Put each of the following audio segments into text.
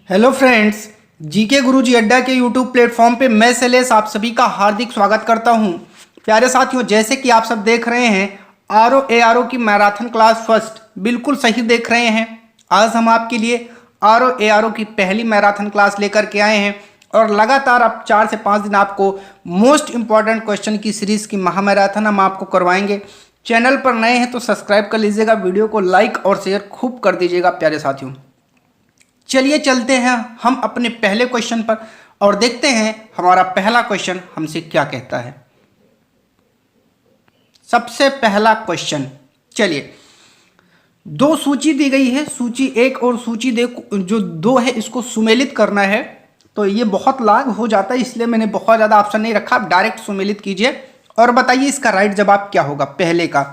Hello friends, GK गुरुजी अड्डा के YouTube platform पे मैं शैलेश आप सभी का हार्दिक स्वागत करता हूं। प्यारे साथियों, जैसे कि आप सब देख रहे हैं आर ओ की मैराथन क्लास फर्स्ट बिल्कुल सही देख रहे हैं। आज हम आपके लिए आर ओ की पहली मैराथन क्लास लेकर के आए हैं और लगातार अब 4 से 5 दिन आपको मोस्ट इंपॉर्टेंट क्वेश्चन की सीरीज की महामैराथन हम आपको करवाएंगे। चैनल पर नए हैं तो सब्सक्राइब कर लीजिएगा, वीडियो को लाइक और शेयर खूब कर दीजिएगा। प्यारे साथियों, चलिए चलते हैं हम अपने पहले क्वेश्चन पर और देखते हैं हमारा पहला क्वेश्चन हमसे क्या कहता है। सबसे पहला क्वेश्चन, चलिए, दो सूची दी गई है, सूची 1 और सूची जो 2 है इसको सुमेलित करना है। तो ये बहुत लाग हो जाता है, इसलिए मैंने बहुत ज़्यादा ऑप्शन नहीं रखा। आप डायरेक्ट सुमेलित कीजिए और बताइए इसका राइट जवाब क्या होगा पहले का।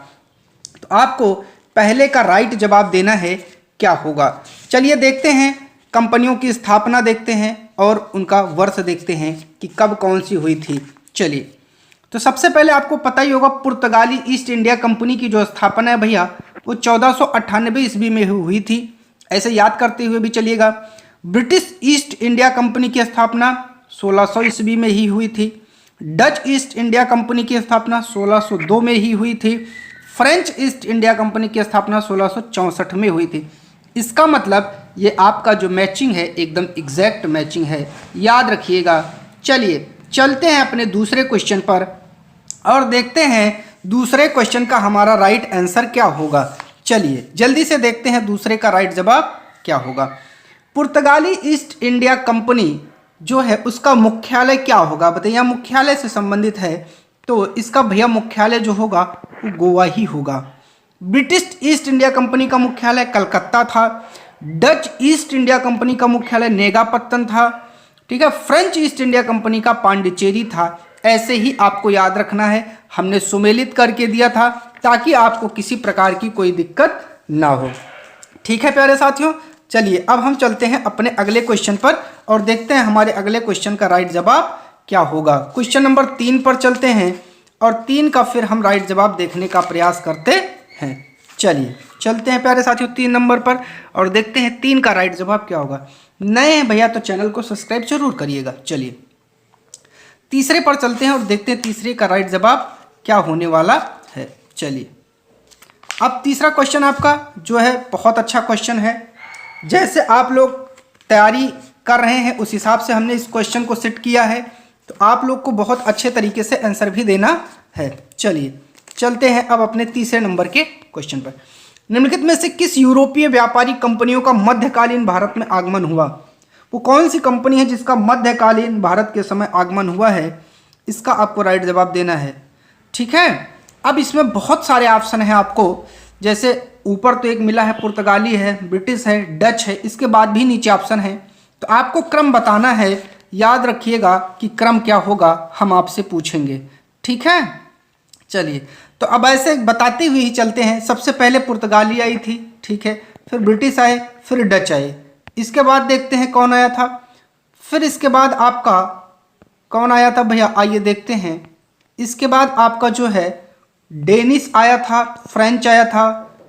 तो आपको पहले का राइट जवाब देना है, क्या होगा। चलिए देखते हैं, कंपनियों की स्थापना देखते हैं और उनका वर्ष देखते हैं कि कब कौन सी हुई थी। चलिए, तो सबसे पहले आपको पता ही होगा पुर्तगाली ईस्ट इंडिया कंपनी की जो स्थापना है भैया वो 1498 ईस्वी में हुई थी। ऐसे याद करते हुए भी चलिएगा। ब्रिटिश ईस्ट इंडिया कंपनी की स्थापना 1600 ईस्वी में ही हुई थी। डच ईस्ट इंडिया कंपनी की स्थापना 1602 में ही हुई थी। फ्रेंच ईस्ट इंडिया कंपनी की स्थापना 1664 में हुई थी। इसका मतलब ये आपका जो मैचिंग है एकदम एग्जैक्ट मैचिंग है, याद रखिएगा। चलिए चलते हैं अपने दूसरे क्वेश्चन पर और देखते हैं दूसरे क्वेश्चन का हमारा राइट आंसर क्या होगा। चलिए जल्दी से देखते हैं दूसरे का राइट जवाब क्या होगा। पुर्तगाली ईस्ट इंडिया कंपनी जो है उसका मुख्यालय क्या होगा, बताइए। मुख्यालय से संबंधित है तो इसका भैया मुख्यालय जो होगा वो गोवा ही होगा। ब्रिटिश ईस्ट इंडिया कंपनी का मुख्यालय कलकत्ता था। डच ईस्ट इंडिया कंपनी का मुख्यालय नेगापत्तन था। ठीक है, फ्रेंच ईस्ट इंडिया कंपनी का पांडिचेरी था। ऐसे ही आपको याद रखना है, हमने सुमेलित करके दिया था ताकि आपको किसी प्रकार की कोई दिक्कत ना हो। ठीक है प्यारे साथियों, चलिए अब हम चलते हैं अपने अगले क्वेश्चन पर और देखते हैं हमारे अगले क्वेश्चन का राइट जवाब क्या होगा। क्वेश्चन नंबर 3 पर चलते हैं और 3 का फिर हम राइट जवाब देखने का प्रयास करते हैं। चलिए चलते हैं प्यारे साथियों 3 नंबर पर और देखते हैं 3 का राइट जवाब क्या होगा। नए हैं भैया तो चैनल को सब्सक्राइब जरूर करिएगा। चलिए तीसरे पर चलते हैं और देखते हैं तीसरे का राइट जवाब क्या होने वाला है। चलिए, अब तीसरा क्वेश्चन आपका जो है बहुत अच्छा क्वेश्चन है। जैसे आप लोग तैयारी कर रहे हैं उस हिसाब से हमने इस क्वेश्चन को सेट किया है, तो आप लोग को बहुत अच्छे तरीके से आंसर भी देना है। चलिए चलते हैं अब अपने तीसरे नंबर के क्वेश्चन पर। निम्नलिखित में से किस यूरोपीय व्यापारिक कंपनियों का मध्यकालीन भारत में आगमन हुआ। वो कौन सी कंपनी है जिसका मध्यकालीन भारत के समय आगमन हुआ है, इसका आपको राइट जवाब देना है। ठीक है, अब इसमें बहुत सारे ऑप्शन हैं आपको। जैसे ऊपर तो एक मिला है पुर्तगाली है, ब्रिटिश है, डच है, इसके बाद भी नीचे ऑप्शन है। तो आपको क्रम बताना है, याद रखिएगा कि क्रम क्या होगा हम आपसे पूछेंगे। ठीक है, चलिए तो अब ऐसे बताते हुए ही चलते हैं। सबसे पहले पुर्तगाली आई थी, ठीक है, फिर ब्रिटिश आए, फिर डच आए। इसके बाद देखते हैं कौन आया था, फिर इसके बाद आपका कौन आया था भैया, आइए देखते हैं। इसके बाद आपका जो है डेनिश आया था, फ्रेंच आया था,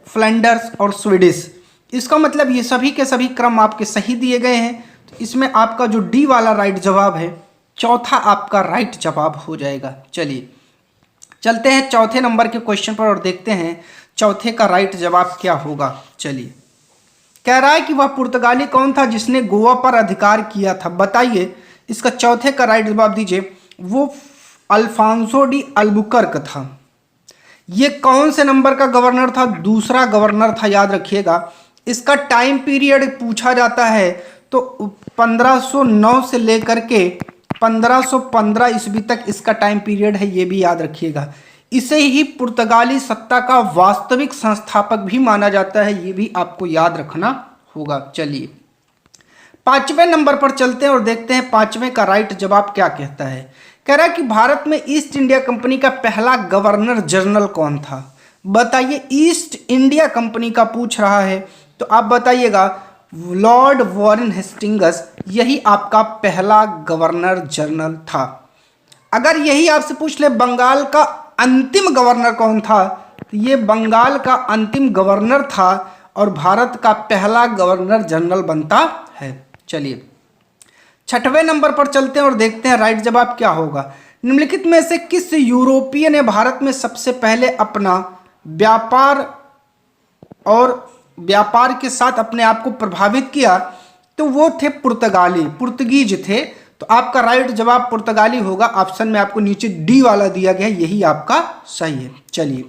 फ्लैंडर्स और स्वीडिश। इसका मतलब ये सभी के सभी क्रम आपके सही दिए गए हैं। तो इसमें आपका जो डी वाला राइट जवाब है, चौथा आपका राइट जवाब हो जाएगा। चलिए चलते हैं चौथे नंबर के क्वेश्चन पर और देखते हैं चौथे का राइट जवाब क्या होगा। चलिए, कह रहा है कि वह पुर्तगाली कौन था जिसने गोवा पर अधिकार किया था, बताइए। इसका चौथे का राइट जवाब दीजिए। वो अल्फांसो डी अल्बुकर्क था। ये कौन से नंबर का गवर्नर था, दूसरा गवर्नर था, याद रखिएगा। इसका टाइम पीरियड पूछा जाता है तो 1509 से लेकर के 1515 ईस्वी तक इसका टाइम पीरियड है, ये भी याद रखिएगा। इसे ही पुर्तगाली सत्ता का वास्तविक संस्थापक भी माना जाता है, ये भी आपको याद रखना होगा। चलिए 5वें नंबर पर चलते हैं और देखते हैं 5वें का राइट जवाब क्या कहता है। कह रहा है कि भारत में ईस्ट इंडिया कंपनी का पहला गवर्नर जनरल कौन था, बताइए। ईस्ट इंडिया कंपनी का पूछ रहा है तो आप बताइएगा लॉर्ड वॉरेन हेस्टिंग्स, यही आपका पहला गवर्नर जनरल था। अगर यही आपसे पूछ ले बंगाल का अंतिम गवर्नर कौन था, तो ये बंगाल का अंतिम गवर्नर था और भारत का पहला गवर्नर जनरल बनता है। चलिए 6वें नंबर पर चलते हैं और देखते हैं राइट जवाब क्या होगा। निम्नलिखित में से किस यूरोपीय ने भारत में सबसे पहले अपना व्यापार के साथ अपने आप को प्रभावित किया? तो वो थे पुर्तगीज थे। तो आपका राइट जवाब पुर्तगाली होगा। ऑप्शन में आपको नीचे डी वाला दिया गया है, यही आपका सही है। चलिए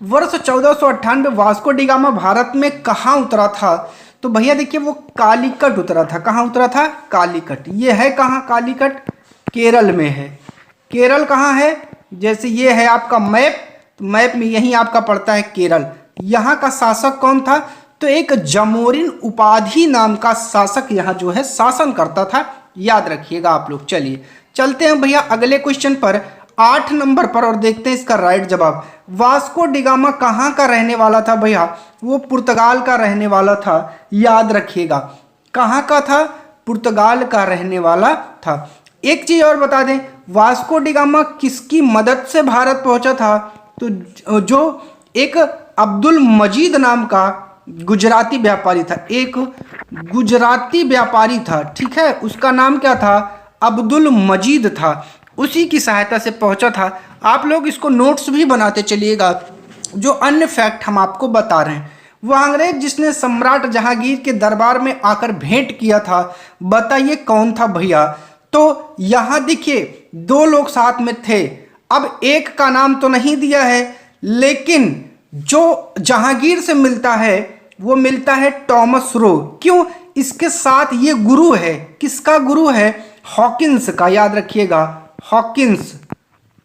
वर्ष 1498 वास्को डी गामा भारत में कहाँ उतरा था? तो भैया देखिए वो कालीकट उतरा था। कहाँ उतरा था? कालीकट। ये है कहाँ कालीकट? केरल में है। केरल कहाँ है? जैसे ये है आपका मैप, तो मैप में यहीं आपका पड़ता है केरल। यहाँ का शासक कौन था? तो एक जमोरिन उपाधि नाम का शासक यहाँ जो है शासन करता था, याद रखिएगा आप लोग। चलिए चलते हैं भैया अगले क्वेश्चन पर 8 नंबर पर और देखते हैं इसका राइट जवाब। वास्को डी गामा कहाँ का रहने वाला था भैया? वो पुर्तगाल का रहने वाला था, याद रखिएगा। कहाँ का था? पुर्तगाल का रहने वाला था। एक चीज और बता दें, वास्को डी गामा किसकी मदद से भारत पहुंचा था? तो जो एक अब्दुल मजीद नाम का गुजराती व्यापारी था, एक गुजराती व्यापारी था, ठीक है, उसका नाम क्या था? अब्दुल मजीद था। उसी की सहायता से पहुंचा था। आप लोग इसको नोट्स भी बनाते चलिएगा, जो अन्य फैक्ट हम आपको बता रहे हैं। वह अंग्रेज जिसने सम्राट जहांगीर के दरबार में आकर भेंट किया था, बताइए कौन था भैया? तो यहां देखिए 2 लोग साथ में थे। अब एक का नाम तो नहीं दिया है, लेकिन जो जहांगीर से मिलता है वो मिलता है टॉमस रो। क्यों? इसके साथ ये गुरु है। किसका गुरु है? हॉकिंस का, याद रखिएगा, हॉकिंस,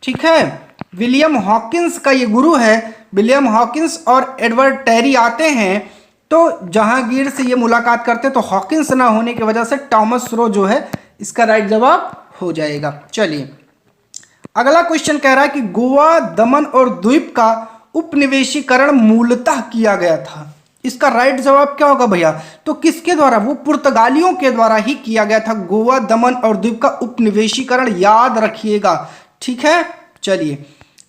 ठीक है, विलियम हॉकिंस का ये गुरु है। विलियम हॉकिंस और एडवर्ड टेरी आते हैं तो जहांगीर से ये मुलाकात करते, तो हॉकिंस ना होने की वजह से टॉमस रो जो है इसका राइट जवाब हो जाएगा। चलिए अगला क्वेश्चन कह रहा है कि गोवा, दमन और द्वीप का उपनिवेशीकरण मूलतः किया गया था। इसका राइट जवाब क्या होगा भैया? तो किसके द्वारा? वो पुर्तगालियों के द्वारा ही किया गया था। गोवा, दमन और द्वीप का उपनिवेशीकरण, याद रखिएगा, ठीक है। चलिए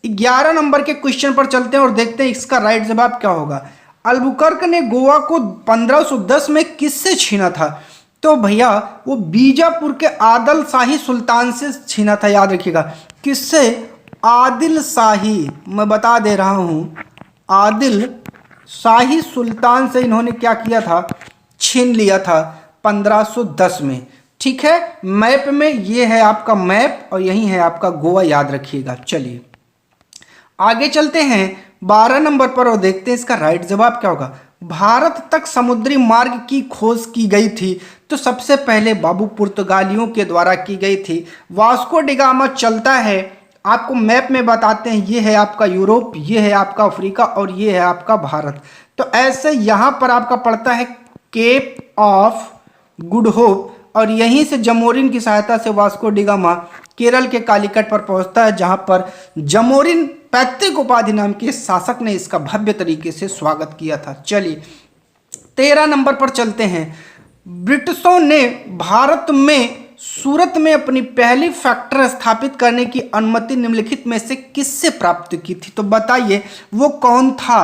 11 नंबर के क्वेश्चन पर चलते हैं और देखते हैं इसका राइट जवाब क्या होगा। अल्बुकर्क ने गोवा को 1510 में किससे छीना था? तो भैया वो बीजापुर के आदिल शाही सुल्तान से छीना था, याद रखिएगा। किससे? आदिल शाही, मैं बता दे रहा हूं, आदिल शाही सुल्तान से इन्होंने क्या किया था? छीन लिया था 1510 में, ठीक है। मैप में ये है आपका मैप और यही है आपका गोवा, याद रखिएगा। चलिए आगे चलते हैं 12 नंबर पर और देखते हैं इसका राइट जवाब क्या होगा। भारत तक समुद्री मार्ग की खोज की गई थी, तो सबसे पहले बाबू पुर्तगालियों के द्वारा की गई थी। वास्को डी गामा चलता है, आपको मैप में बताते हैं, ये है आपका यूरोप, ये है आपका अफ्रीका और ये है आपका भारत। तो ऐसे यहाँ पर आपका पड़ता है केप ऑफ गुड होप और यहीं से जमोरिन की सहायता से वास्को डी गामा केरल के कालीकट पर पहुंचता है, जहां पर जमोरिन पैतृक उपाधि नाम के शासक ने इसका भव्य तरीके से स्वागत किया था। चलिए 13 नंबर पर चलते हैं। ब्रिटिशों ने भारत में सूरत में अपनी पहली फैक्ट्री स्थापित करने की अनुमति निम्नलिखित में से किससे प्राप्त की थी? तो बताइए वो कौन था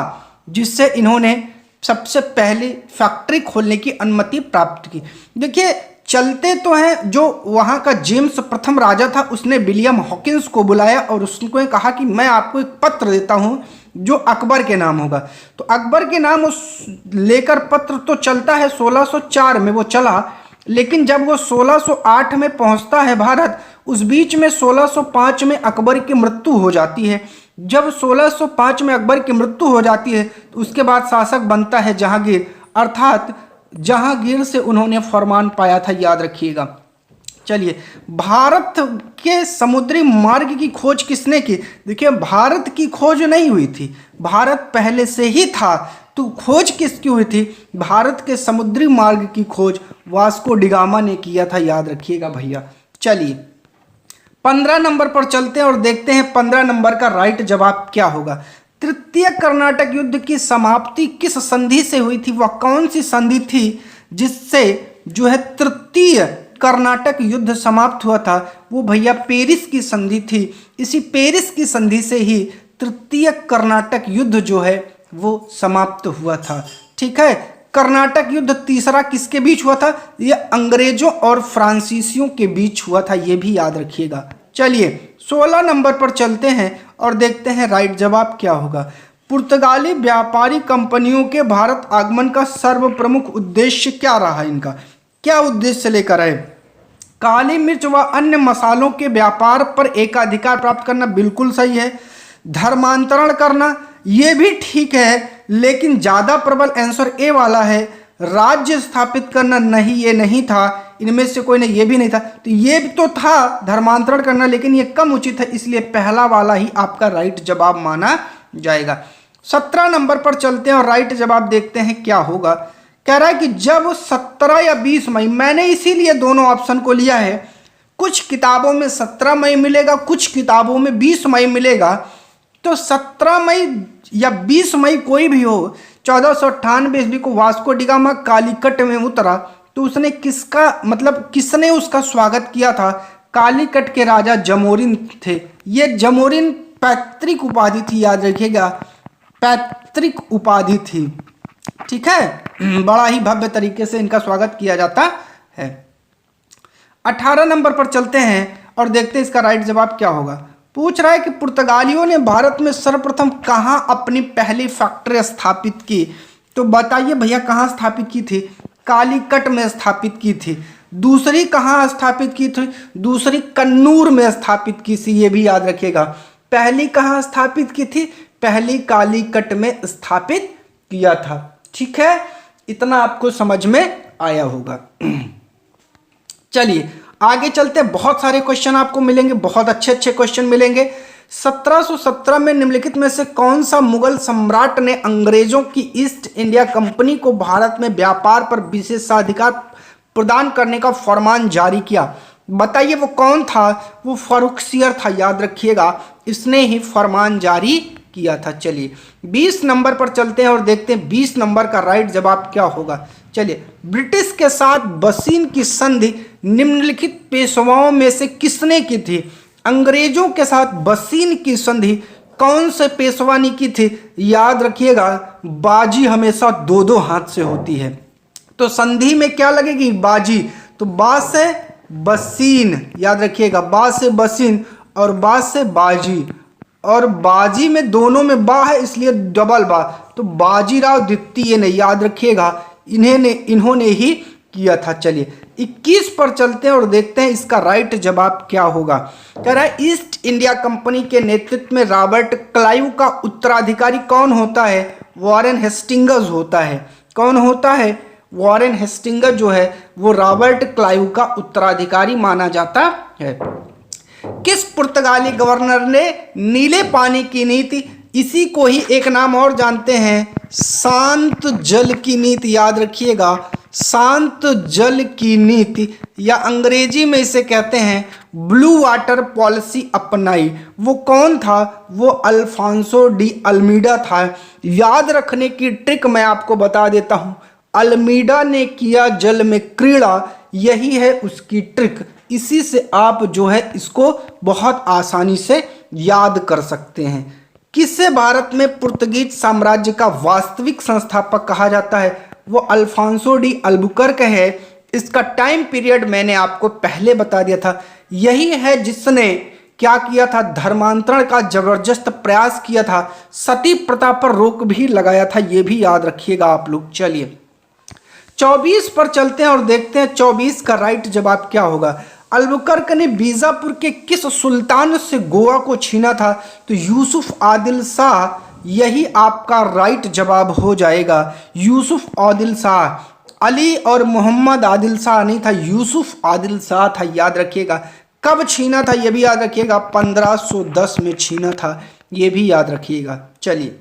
जिससे इन्होंने सबसे पहले फैक्ट्री खोलने की अनुमति प्राप्त की? देखिए चलते तो हैं, जो वहाँ का जेम्स प्रथम राजा था उसने विलियम हॉकिंस को बुलाया और उसको कहा कि मैं आपको एक पत्र देता हूँ जो अकबर के नाम होगा। तो अकबर के नाम उस लेकर पत्र तो चलता है 1604 में वो चला, लेकिन जब वो 1608 में पहुंचता है भारत, उस बीच में 1605 में अकबर की मृत्यु हो जाती है। जब 1605 में अकबर की मृत्यु हो जाती है तो उसके बाद शासक बनता है जहांगीर, अर्थात जहांगीर से उन्होंने फरमान पाया था, याद रखिएगा। चलिए भारत के समुद्री मार्ग की खोज किसने की? देखिए भारत की खोज नहीं हुई थी, भारत पहले से ही था। तो खोज किसकी हुई थी? भारत के समुद्री मार्ग की खोज वास्को डी गामा ने किया था, याद रखिएगा भैया। चलिए 15 नंबर पर चलते हैं और देखते हैं 15 नंबर का राइट जवाब क्या होगा। तृतीय कर्नाटक युद्ध की समाप्ति किस संधि से हुई थी? वह कौन सी संधि थी जिससे जो है तृतीय कर्नाटक युद्ध समाप्त हुआ था? वो भैया पेरिस की संधि थी। इसी पेरिस की संधि से ही तृतीय कर्नाटक युद्ध जो है वो समाप्त हुआ था, ठीक है। कर्नाटक युद्ध तीसरा किसके बीच हुआ था? ये अंग्रेजों और फ्रांसीसियों के बीच हुआ था, ये भी याद रखिएगा। चलिए 16 नंबर पर चलते हैं और देखते हैं राइट जवाब क्या होगा। पुर्तगाली व्यापारी कंपनियों के भारत आगमन का सर्व प्रमुख उद्देश्य क्या रहा? इनका क्या उद्देश्य लेकर आए? काली मिर्च व अन्य मसालों के व्यापार पर एकाधिकार प्राप्त करना, बिल्कुल सही है। धर्मांतरण करना, ये भी ठीक है, लेकिन ज्यादा प्रबल आंसर ए वाला है। राज्य स्थापित करना, नहीं ये नहीं था, इनमें से कोई नहीं, ये भी नहीं था। तो ये तो था धर्मांतरण करना, लेकिन ये कम उचित है, इसलिए पहला वाला ही आपका राइट जवाब माना जाएगा। 17 नंबर पर चलते हैं और राइट जवाब देखते हैं क्या होगा। कह रहा है कि जब 17 या 20 मई, मैंने इसीलिए दोनों ऑप्शन को लिया है। कुछ किताबों में 17 मई मिलेगा, कुछ किताबों में 20 मई मिलेगा। तो 17 मई या 20 मई कोई भी हो, 1498 ईस्वी को वास्को डी गामा कालीकट में उतरा, तो उसने किसका मतलब किसने उसका स्वागत किया था? कालीकट के राजा जमोरिन थे। ये जमोरिन पैतृक उपाधि थी, याद रखिएगा, पैतृक उपाधि थी। ठीक है, बड़ा ही भव्य तरीके से इनका स्वागत किया जाता है। 18 नंबर पर चलते हैं और देखते हैं इसका राइट जवाब क्या होगा। पूछ रहा है कि पुर्तगालियों ने भारत में सर्वप्रथम कहां अपनी पहली फैक्ट्री स्थापित की? तो बताइए भैया, कहां स्थापित की थी? कालीकट में स्थापित की थी। दूसरी कहां स्थापित की थी? दूसरी कन्नूर में स्थापित की थी, ये भी याद रखिएगा। पहली कहां स्थापित की थी? पहली कालीकट में स्थापित किया था। ठीक है, इतना आपको समझ में आया होगा। चलिए आगे चलते हैं, बहुत सारे क्वेश्चन आपको मिलेंगे, बहुत अच्छे अच्छे क्वेश्चन मिलेंगे। 1717 में निम्नलिखित में से कौन सा मुगल सम्राट ने अंग्रेजों की ईस्ट इंडिया कंपनी को भारत में व्यापार पर विशेषाधिकार प्रदान करने का फरमान जारी किया? बताइए वो कौन था? वो फर्रुखसियर था, याद रखिएगा, इसने ही फरमान जारी किया था। चलिए 20 नंबर पर चलते हैं और देखते हैं 20 नंबर का राइट जवाब क्या होगा। चलिए, ब्रिटिश के साथ बसीन की संधि निम्नलिखित पेशवाओं में से किसने की थी? अंग्रेजों के साथ बसीन की संधि कौन से पेशवा ने की थी? याद रखिएगा, बाजी हमेशा दो दो हाथ से होती है, तो संधि में क्या लगेगी? बाजी। तो बा से बसीन, याद रखिएगा, बा से बसीन और बा से बाजी, और बाजी में दोनों में बा है, इसलिए डबल बा, तो बाजीराव द्वितीय ने, याद रखिएगा, इन्होंने ही किया था। चलिए 21 पर चलते हैं और देखते हैं इसका राइट जवाब क्या होगा। कह रहा है ईस्ट इंडिया कंपनी के नेतृत्व में रॉबर्ट क्लाइव का उत्तराधिकारी कौन होता है? वॉरेन हेस्टिंग्स होता है। कौन होता है? वॉरेन हेस्टिंग्स जो है वो रॉबर्ट क्लाइव का उत्तराधिकारी माना जाता है। किस पुर्तगाली गवर्नर ने नीले पानी की नीति, इसी को ही एक नाम और जानते हैं, शांत जल की नीति, याद रखिएगा, शांत जल की नीति, या अंग्रेजी में इसे कहते हैं ब्लू वाटर पॉलिसी अपनाई? वो कौन था? वो अल्फांसो डी अल्मीडा था। याद रखने की ट्रिक मैं आपको बता देता हूं, अल्मीडा ने किया जल में क्रीड़ा, यही है उसकी ट्रिक। इसी से आप जो है इसको बहुत आसानी से याद कर सकते हैं। किसे भारत में पुर्तगीज साम्राज्य का वास्तविक संस्थापक कहा जाता है? वो अल्फांसो डी अल्बुकर्क है। इसका टाइम पीरियड मैंने आपको पहले बता दिया था। यही है जिसने क्या किया था? धर्मांतरण का जबरदस्त प्रयास किया था, सती प्रथा पर रोक भी लगाया था, ये भी याद रखिएगा आप लोग। चलिए 24 पर चलते हैं और देखते हैं 24 का राइट जवाब क्या होगा। अल्बुकर्क ने बीजापुर के किस सुल्तान से गोवा को छीना था? तो यूसुफ आदिल शाह, यही आपका राइट जवाब हो जाएगा। यूसुफ आदिल शाह, अली और मोहम्मद आदिल शाह नहीं था, यूसुफ आदिल शाह था, याद रखिएगा। कब छीना था ये भी याद रखिएगा, 1510 में छीना था, ये भी याद रखिएगा। चलिए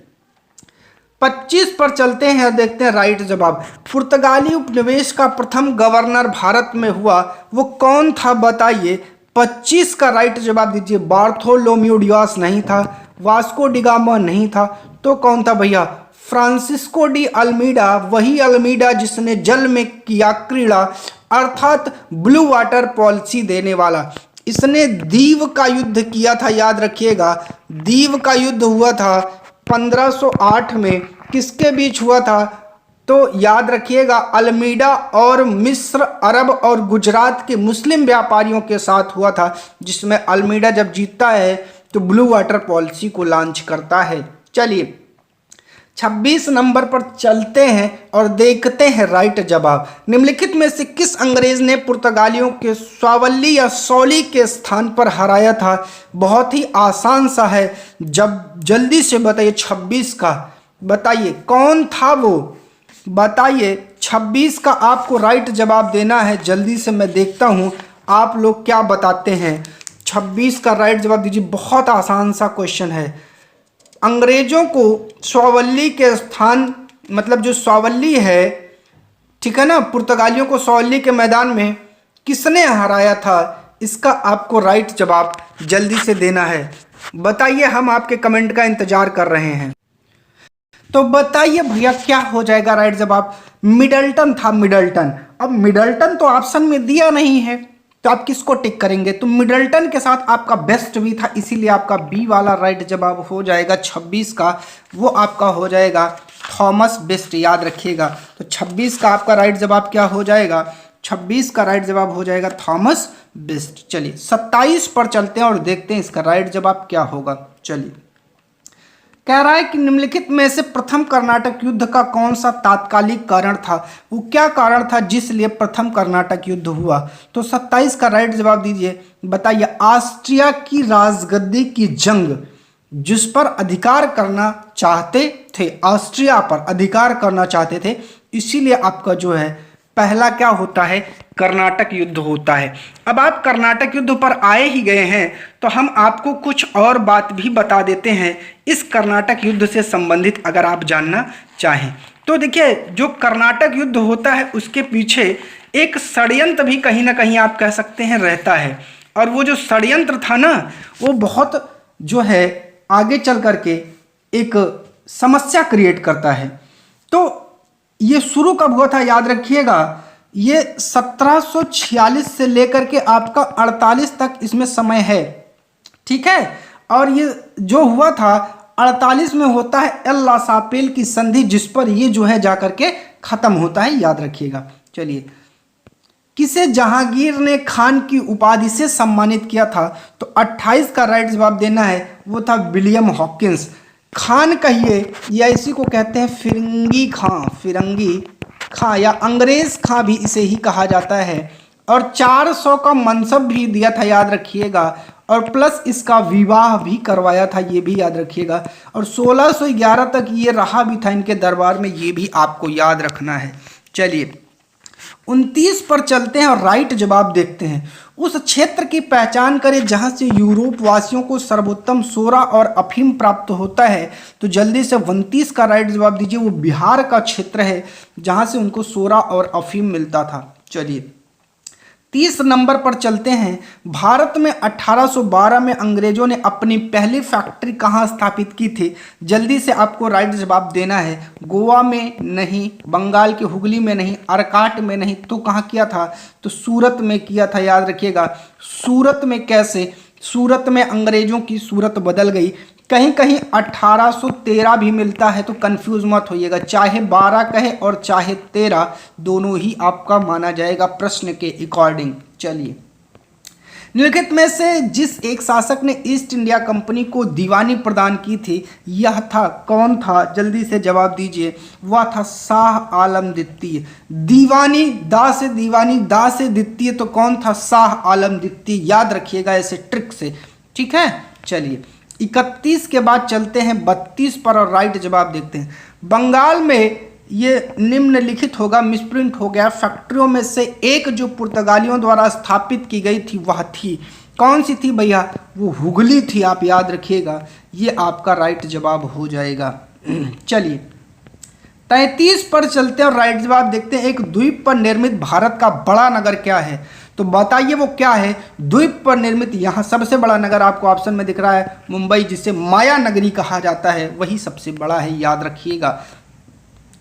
25 पर चलते हैं और देखते हैं राइट जवाब। पुर्तगाली उपनिवेश का प्रथम गवर्नर भारत में हुआ, वो कौन था बताइए? 25 का राइट जवाब दीजिए। बार्थोलोम्यू डियास नहीं था, वास्को डी गामा नहीं था, तो कौन था भैया? फ्रांसिस्को डी अल्मीडा, वही अल्मीडा जिसने जल में किया क्रीड़ा, अर्थात ब्लू वाटर पॉलिसी देने वाला। इसने दीव का युद्ध किया था, याद रखिएगा, दीव का युद्ध हुआ था 1508 में। किसके बीच हुआ था? तो याद रखिएगा अल्मीडा और मिस्र, अरब और गुजरात के मुस्लिम व्यापारियों के साथ हुआ था, जिसमें अल्मीडा जब जीतता है तो ब्लू वाटर पॉलिसी को लॉन्च करता है। चलिए 26 नंबर पर चलते हैं और देखते हैं राइट जवाब। निम्नलिखित में से किस अंग्रेज ने पुर्तगालियों के स्वावल्ली या सौली के स्थान पर हराया था? बहुत ही आसान सा है, जब जल्दी से बताइए 26 का, बताइए कौन था वो, बताइए 26 का आपको राइट जवाब देना है। जल्दी से मैं देखता हूँ आप लोग क्या बताते हैं। 26 का राइट जवाब दीजिए, बहुत आसान सा क्वेश्चन है। अंग्रेजों को स्वावल्ली के स्थान, मतलब जो स्वावल्ली है, ठीक है ना, पुर्तगालियों को स्वावल्ली के मैदान में किसने हराया था? इसका आपको राइट जवाब जल्दी से देना है। बताइए, हम आपके कमेंट का इंतजार कर रहे हैं। तो बताइए भैया क्या हो जाएगा राइट जवाब? मिडल्टन था, मिडल्टन। अब मिडल्टन तो ऑप्शन में दिया नहीं है, तो आप किसको टिक करेंगे? तो मिडल्टन के साथ आपका बेस्ट भी था, इसीलिए आपका बी वाला राइट जवाब हो जाएगा 26 का, वो आपका हो जाएगा थॉमस बेस्ट। याद रखिएगा, तो 26 का आपका राइट जवाब क्या हो जाएगा? 26 का राइट जवाब हो जाएगा थॉमस बेस्ट। चलिए 27 पर चलते हैं और देखते हैं इसका राइट जवाब क्या होगा। चलिए, कह रहा है कि निम्नलिखित में से प्रथम कर्नाटक युद्ध का कौन सा तात्कालिक कारण था? वो क्या कारण था जिसलिए प्रथम कर्नाटक युद्ध हुआ? तो 27 का राइट जवाब दीजिए, बताइए। ऑस्ट्रिया की राजगद्दी की जंग, जिस पर अधिकार करना चाहते थे, ऑस्ट्रिया पर अधिकार करना चाहते थे, इसीलिए आपका जो है पहला क्या होता है? कर्नाटक युद्ध होता है। अब आप कर्नाटक युद्ध पर आए ही गए हैं, तो हम आपको कुछ और बात भी बता देते हैं इस कर्नाटक युद्ध से संबंधित, अगर आप जानना चाहें तो। देखिए, जो कर्नाटक युद्ध होता है उसके पीछे एक षड्यंत्र भी कहीं ना कहीं आप कह सकते हैं रहता है, और वो जो षड्यंत्र था ना, वो बहुत जो है आगे चल करके एक समस्या क्रिएट करता है। तो ये शुरू कब हुआ था? याद रखिएगा, ये 1746 से लेकर के आपका 48 तक इसमें समय है, ठीक है। और ये जो हुआ था 48 में होता है एल लासापेल की संधि, जिस पर ये जो है जाकर के खत्म होता है, याद रखिएगा। चलिए, किसे जहांगीर ने खान की उपाधि से सम्मानित किया था? तो 28 का राइट जवाब देना है, वो था विलियम हॉकिंस। खान कहिए या इसी को कहते हैं फिरंगी खां, फिरंगी खां या अंग्रेज खां भी इसे ही कहा जाता है। और 400 का मनसब भी दिया था, याद रखिएगा, और प्लस इसका विवाह भी करवाया था, ये भी याद रखिएगा। और 1611 तक ये रहा भी था इनके दरबार में, ये भी आपको याद रखना है। चलिए 29 पर चलते हैं और राइट जवाब देखते हैं। उस क्षेत्र की पहचान करें जहां से यूरोप वासियों को सर्वोत्तम सोरा और अफीम प्राप्त होता है। तो जल्दी से 29 का राइट जवाब दीजिए। वो बिहार का क्षेत्र है जहां से उनको सोरा और अफीम मिलता था। चलिए 30 नंबर पर चलते हैं। भारत में 1812 में अंग्रेजों ने अपनी पहली फैक्ट्री कहाँ स्थापित की थी? जल्दी से आपको राइट जवाब देना है। गोवा में नहीं, बंगाल के हुगली में नहीं, अरकाट में नहीं, तो कहाँ किया था? तो सूरत में किया था, याद रखिएगा। सूरत में कैसे? सूरत में अंग्रेजों की सूरत बदल गई। कहीं कहीं 1813 भी मिलता है, तो कंफ्यूज मत होइएगा, चाहे 12 कहे और चाहे 13, दोनों ही आपका माना जाएगा प्रश्न के अकॉर्डिंग। चलिए, निम्नलिखित में से जिस एक शासक ने ईस्ट इंडिया कंपनी को दीवानी प्रदान की थी, यह था, कौन था? जल्दी से जवाब दीजिए। वह था शाह आलम द्वितीय। दीवानी, दा से दीवानी, दा से द्वितीय, तो कौन था? शाह आलम द्वितीय। याद रखिएगा ऐसे ट्रिक से, ठीक है। चलिए 31 के बाद चलते हैं 32 पर और राइट जवाब देखते हैं। बंगाल में ये निम्नलिखित होगा, मिसप्रिंट हो गया। फैक्ट्रियों में से एक जो पुर्तगालियों द्वारा स्थापित की गई थी, वह थी, कौन सी थी भैया? वो हुगली थी, आप याद रखिएगा। ये आपका राइट जवाब हो जाएगा। चलिए 33 पर चलते हैं और राइट जवाब देखते हैं। एक द्वीप पर निर्मित भारत का बड़ा नगर क्या है? तो बताइए वो क्या है? द्वीप पर निर्मित, यहाँ सबसे बड़ा नगर आपको ऑप्शन में दिख रहा है मुंबई, जिसे माया नगरी कहा जाता है, वही सबसे बड़ा है, याद रखिएगा।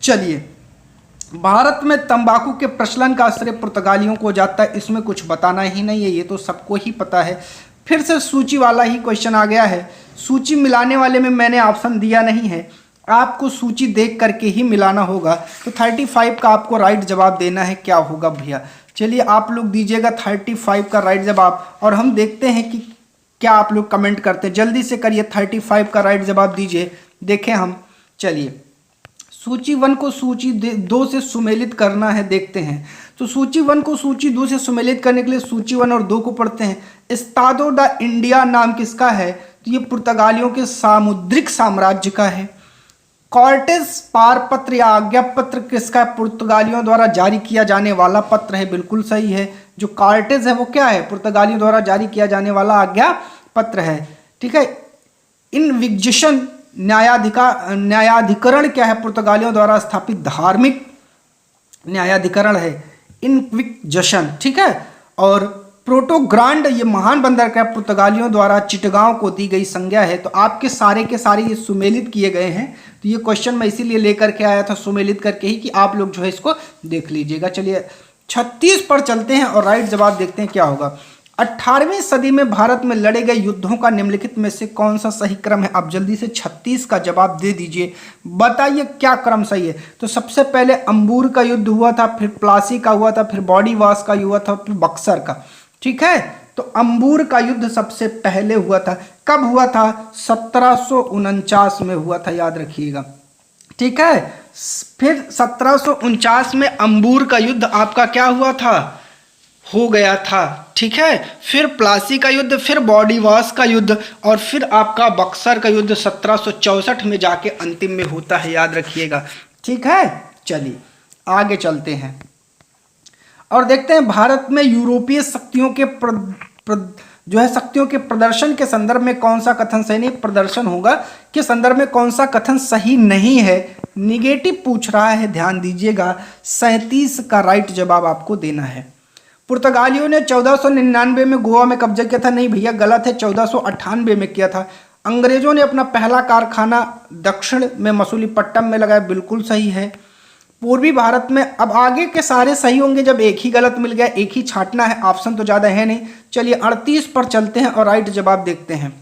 चलिए, भारत में तंबाकू के प्रचलन का श्रेय पुर्तगालियों को जाता है, इसमें कुछ बताना ही नहीं है, ये तो सबको ही पता है। फिर से सूची वाला ही क्वेश्चन आ गया है। सूची मिलाने वाले में मैंने ऑप्शन दिया नहीं है, आपको सूची देख करके ही मिलाना होगा। तो 35 का आपको राइट जवाब देना है। क्या होगा भैया? चलिए आप लोग दीजिएगा 35 का राइट जवाब और हम देखते हैं कि क्या आप लोग कमेंट करते हैं। जल्दी से करिए, 35 का राइट जवाब दीजिए। देखें हम, चलिए सूची 1 को सूची 2 से सुमेलित करना है, देखते हैं। तो सूची 1 को सूची 2 से सुमेलित करने के लिए सूची 1 और 2 को पढ़ते हैं। एस्तादो द इंडिया नाम किसका है? तो ये पुर्तगालियों के सामुद्रिक साम्राज्य का है। कॉर्टेज पारपत्र या आज्ञा पत्र किसका? पुर्तगालियों द्वारा जारी किया जाने वाला पत्र है। बिल्कुल सही है। जो कॉर्टेज है वो क्या है? पुर्तगालियों द्वारा जारी किया जाने वाला आज्ञा पत्र है। ठीक है। इनविक्जिशन न्यायाधिकरण क्या है? पुर्तगालियों द्वारा स्थापित धार्मिक न्यायाधिकरण है, इनक्विजिशन। ठीक है। और प्रोटोग्रांड ये महान बंदर का पुर्तगालियों द्वारा चिटगांव को दी गई संज्ञा है। तो आपके सारे के सारे ये सुमेलित किए गए हैं। तो ये क्वेश्चन मैं इसीलिए लेकर के आया था सुमेलित करके ही, कि आप लोग जो है इसको देख लीजिएगा। चलिए 36 पर चलते हैं और राइट जवाब देखते हैं क्या होगा। 18वीं सदी में भारत में लड़े गए युद्धों का निम्नलिखित में से कौन सा सही क्रम है? आप जल्दी से 36 का जवाब दे दीजिए, बताइए क्या क्रम सही है। तो सबसे पहले अंबूर का युद्ध हुआ था, फिर प्लासी का हुआ था, फिर बॉडीवास का हुआ था, फिर बक्सर का। ठीक है। तो अंबूर का युद्ध सबसे पहले हुआ था। कब हुआ था? 1749 में हुआ था, याद रखिएगा। ठीक है। फिर 1749 में अंबूर का युद्ध आपका क्या हुआ था? हो गया था। ठीक है। फिर प्लासी का युद्ध, फिर बॉडीवास का युद्ध और फिर आपका बक्सर का युद्ध 1764 में जाके अंतिम में होता है, याद रखिएगा। ठीक है। चलिए आगे चलते हैं और देखते हैं भारत में यूरोपीय शक्तियों के शक्तियों के प्रदर्शन के संदर्भ में कौन सा कथन सही नहीं, प्रदर्शन होगा के संदर्भ में कौन सा कथन सही नहीं है। निगेटिव पूछ रहा है, ध्यान दीजिएगा। 37 का राइट जवाब आपको देना है। पुर्तगालियों ने 1499 में गोवा में कब्जा किया था। नहीं भैया, गलत है, 1498 में किया था। अंग्रेजों ने अपना पहला कारखाना दक्षिण में मसूलीपट्टनम में लगाया। बिल्कुल सही है। पूर्वी भारत में, अब आगे के सारे सही होंगे जब एक ही गलत मिल गया, एक ही छांटना है, ऑप्शन तो ज़्यादा है नहीं। चलिए 38 पर चलते हैं और राइट जवाब देखते हैं।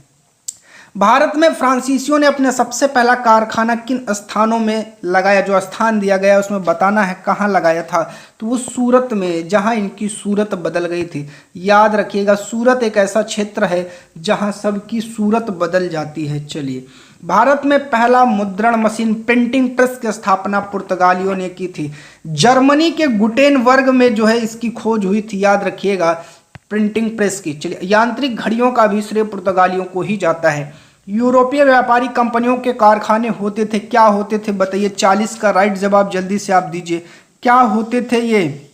भारत में फ्रांसीसियों ने अपना सबसे पहला कारखाना किन स्थानों में लगाया? जो स्थान दिया गया उसमें बताना है कहाँ लगाया था। तो वो सूरत में, जहाँ इनकी सूरत बदल गई थी। याद रखिएगा, सूरत एक ऐसा क्षेत्र है जहाँ सबकी सूरत बदल जाती है। चलिए, भारत में पहला मुद्रण मशीन प्रिंटिंग प्रेस की स्थापना पुर्तगालियों ने की थी। जर्मनी के गुटेनबर्ग में जो है इसकी खोज हुई थी, याद रखिएगा, प्रिंटिंग प्रेस की। चलिए, यांत्रिक घड़ियों का भी श्रेय पुर्तगालियों को ही जाता है। यूरोपीय व्यापारी कंपनियों के कारखाने होते थे, क्या होते थे बताइए। 40 का राइट जवाब जल्दी से आप दीजिए, क्या होते थे ये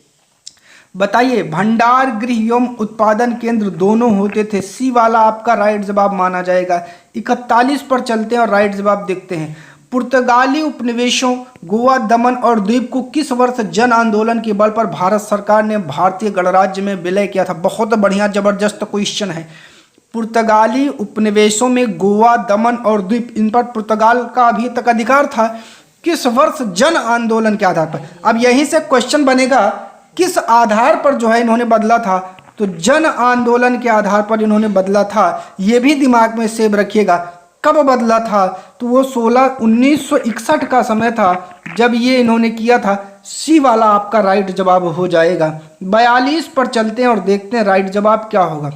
बताइए। भंडार गृह एवं उत्पादन केंद्र दोनों होते थे। सी वाला आपका राइट जवाब माना जाएगा। 41 पर चलते हैं और राइट जवाब देखते हैं। पुर्तगाली उपनिवेशों गोवा, दमन और द्वीप को किस वर्ष जन आंदोलन के बल पर भारत सरकार ने भारतीय गणराज्य में विलय किया था? बहुत बढ़िया, जबरदस्त क्वेश्चन है। पुर्तगाली उपनिवेशों में गोवा, दमन और द्वीप, इन पर पुर्तगाल का अभी तक अधिकार था। किस वर्ष जन आंदोलन के आधार पर? अब यहीं से क्वेश्चन बनेगा, किस आधार पर जो है इन्होंने बदला था? तो जन आंदोलन के आधार पर इन्होंने बदला था। ये भी दिमाग में सेव रखिएगा। कब बदला था? तो वो 1961 का समय था जब ये इन्होंने किया था। सी वाला आपका राइट जवाब हो जाएगा। 42 पर चलते हैं और देखते हैं राइट जवाब क्या होगा।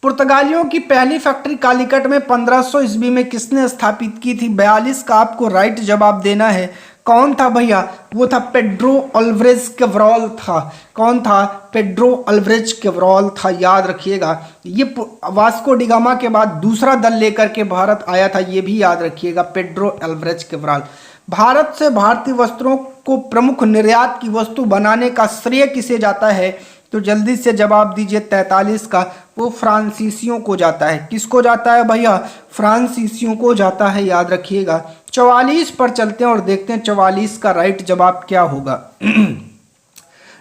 पुर्तगालियों की पहली फैक्ट्री कालीकट में 1500 ईस्वी में किसने स्थापित की थी? 42 का आपको राइट जवाब देना है। कौन था भैया? वो था पेड्रो अल्वारेज कैब्रल था। कौन था? पेड्रो अल्वारेज कैब्रल था, याद रखिएगा। ये वास्को डिगामा के बाद दूसरा दल लेकर के भारत आया था, ये भी याद रखिएगा, पेड्रो अल्वारेज कैब्रल। भारत से भारतीय वस्त्रों को प्रमुख निर्यात की वस्तु बनाने का श्रेय किसे जाता है? तो जल्दी से जवाब दीजिए 43 का। वो फ्रांसीसियों को जाता है। किसको जाता है भैया? फ्रांसीसियों को जाता है, याद रखिएगा। 44 पर चलते हैं और देखते हैं 44 का राइट जवाब क्या होगा।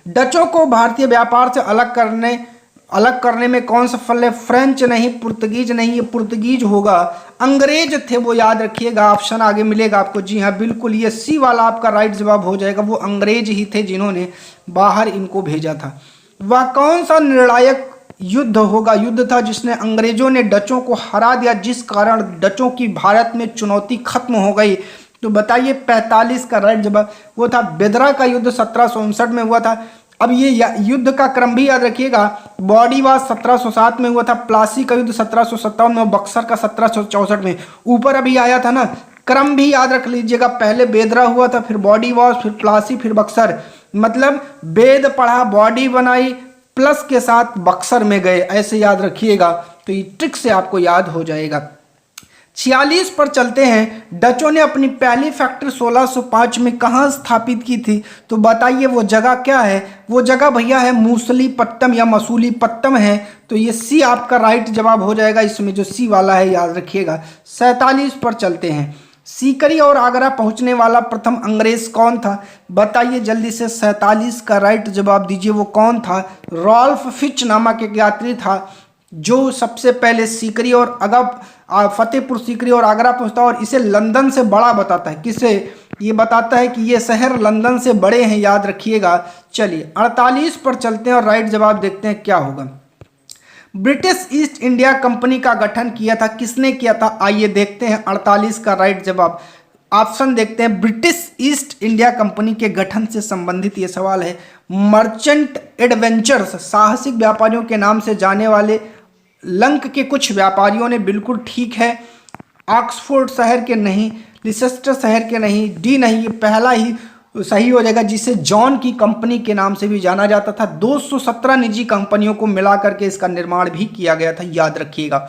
डचों को भारतीय व्यापार से अलग करने में कौन सफल है? फ्रेंच नहीं, पुर्तगीज नहीं, ये पुर्तगीज होगा। अंग्रेज थे वो, याद रखिएगा। ऑप्शन आगे मिलेगा आपको। जी हाँ, बिल्कुल, ये सी वाला आपका राइट जवाब हो जाएगा। वो अंग्रेज ही थे जिन्होंने बाहर इनको भेजा था। वह कौन सा निर्णायक युद्ध था जिसने अंग्रेजों ने डचों को हरा दिया, जिस कारण डचों की भारत में चुनौती खत्म हो गई? तो बताइए 45 का राइट जवाब वो था बेदरा का युद्ध 1759 में हुआ था। अब ये युद्ध का क्रम भी याद रखिएगा, बॉडीवास 1707 में हुआ था, प्लासी का युद्ध 1757 में, बक्सर का 1764 में। ऊपर अभी आया था ना, क्रम भी याद रख लीजिएगा, पहले बेदरा हुआ था, फिर बॉडीवास, फिर प्लासी, फिर बक्सर। मतलब वेद पढ़ा, बॉडी बनाई, प्लस के साथ बक्सर में गए, ऐसे याद रखिएगा, तो ये ट्रिक से आपको याद हो जाएगा। 46 पर चलते हैं। डचों ने अपनी पहली फैक्ट्री 1605 में कहाँ स्थापित की थी? तो बताइए वो जगह क्या है? वो जगह भैया है मूसलीपट्टम या मसूलीपट्टम है। तो ये सी आपका राइट जवाब हो जाएगा, इसमें जो सी वाला है याद रखिएगा। 47 पर चलते हैं। सीकरी और आगरा पहुंचने वाला प्रथम अंग्रेज कौन था? बताइए जल्दी से, 47 का राइट जवाब दीजिए, वो कौन था? रॉल्फ फिच नामक एक यात्री था जो सबसे पहले सीकरी और फतेहपुर सीकरी और आगरा पहुंचता है, और इसे लंदन से बड़ा बताता है। किसे? ये बताता है कि ये शहर लंदन से बड़े हैं, याद रखिएगा। चलिए 48 पर चलते हैं और राइट जवाब देखते हैं क्या होगा। ब्रिटिश ईस्ट इंडिया कंपनी का गठन किया था, किसने किया था? आइए देखते हैं 48 का राइट जवाब। ऑप्शन देखते हैं। ब्रिटिश ईस्ट इंडिया कंपनी के गठन से संबंधित ये सवाल है। मर्चेंट एडवेंचर्स, साहसिक व्यापारियों के नाम से जाने वाले लंक के कुछ व्यापारियों ने, बिल्कुल ठीक है। ऑक्सफोर्ड शहर के नहीं, लिसेस्टर शहर के नहीं, डी नहीं, ये पहला ही सही हो जाएगा, जिसे जॉन की कंपनी के नाम से भी जाना जाता था। 217 निजी कंपनियों को मिलाकर के इसका निर्माण भी किया गया था, याद रखिएगा।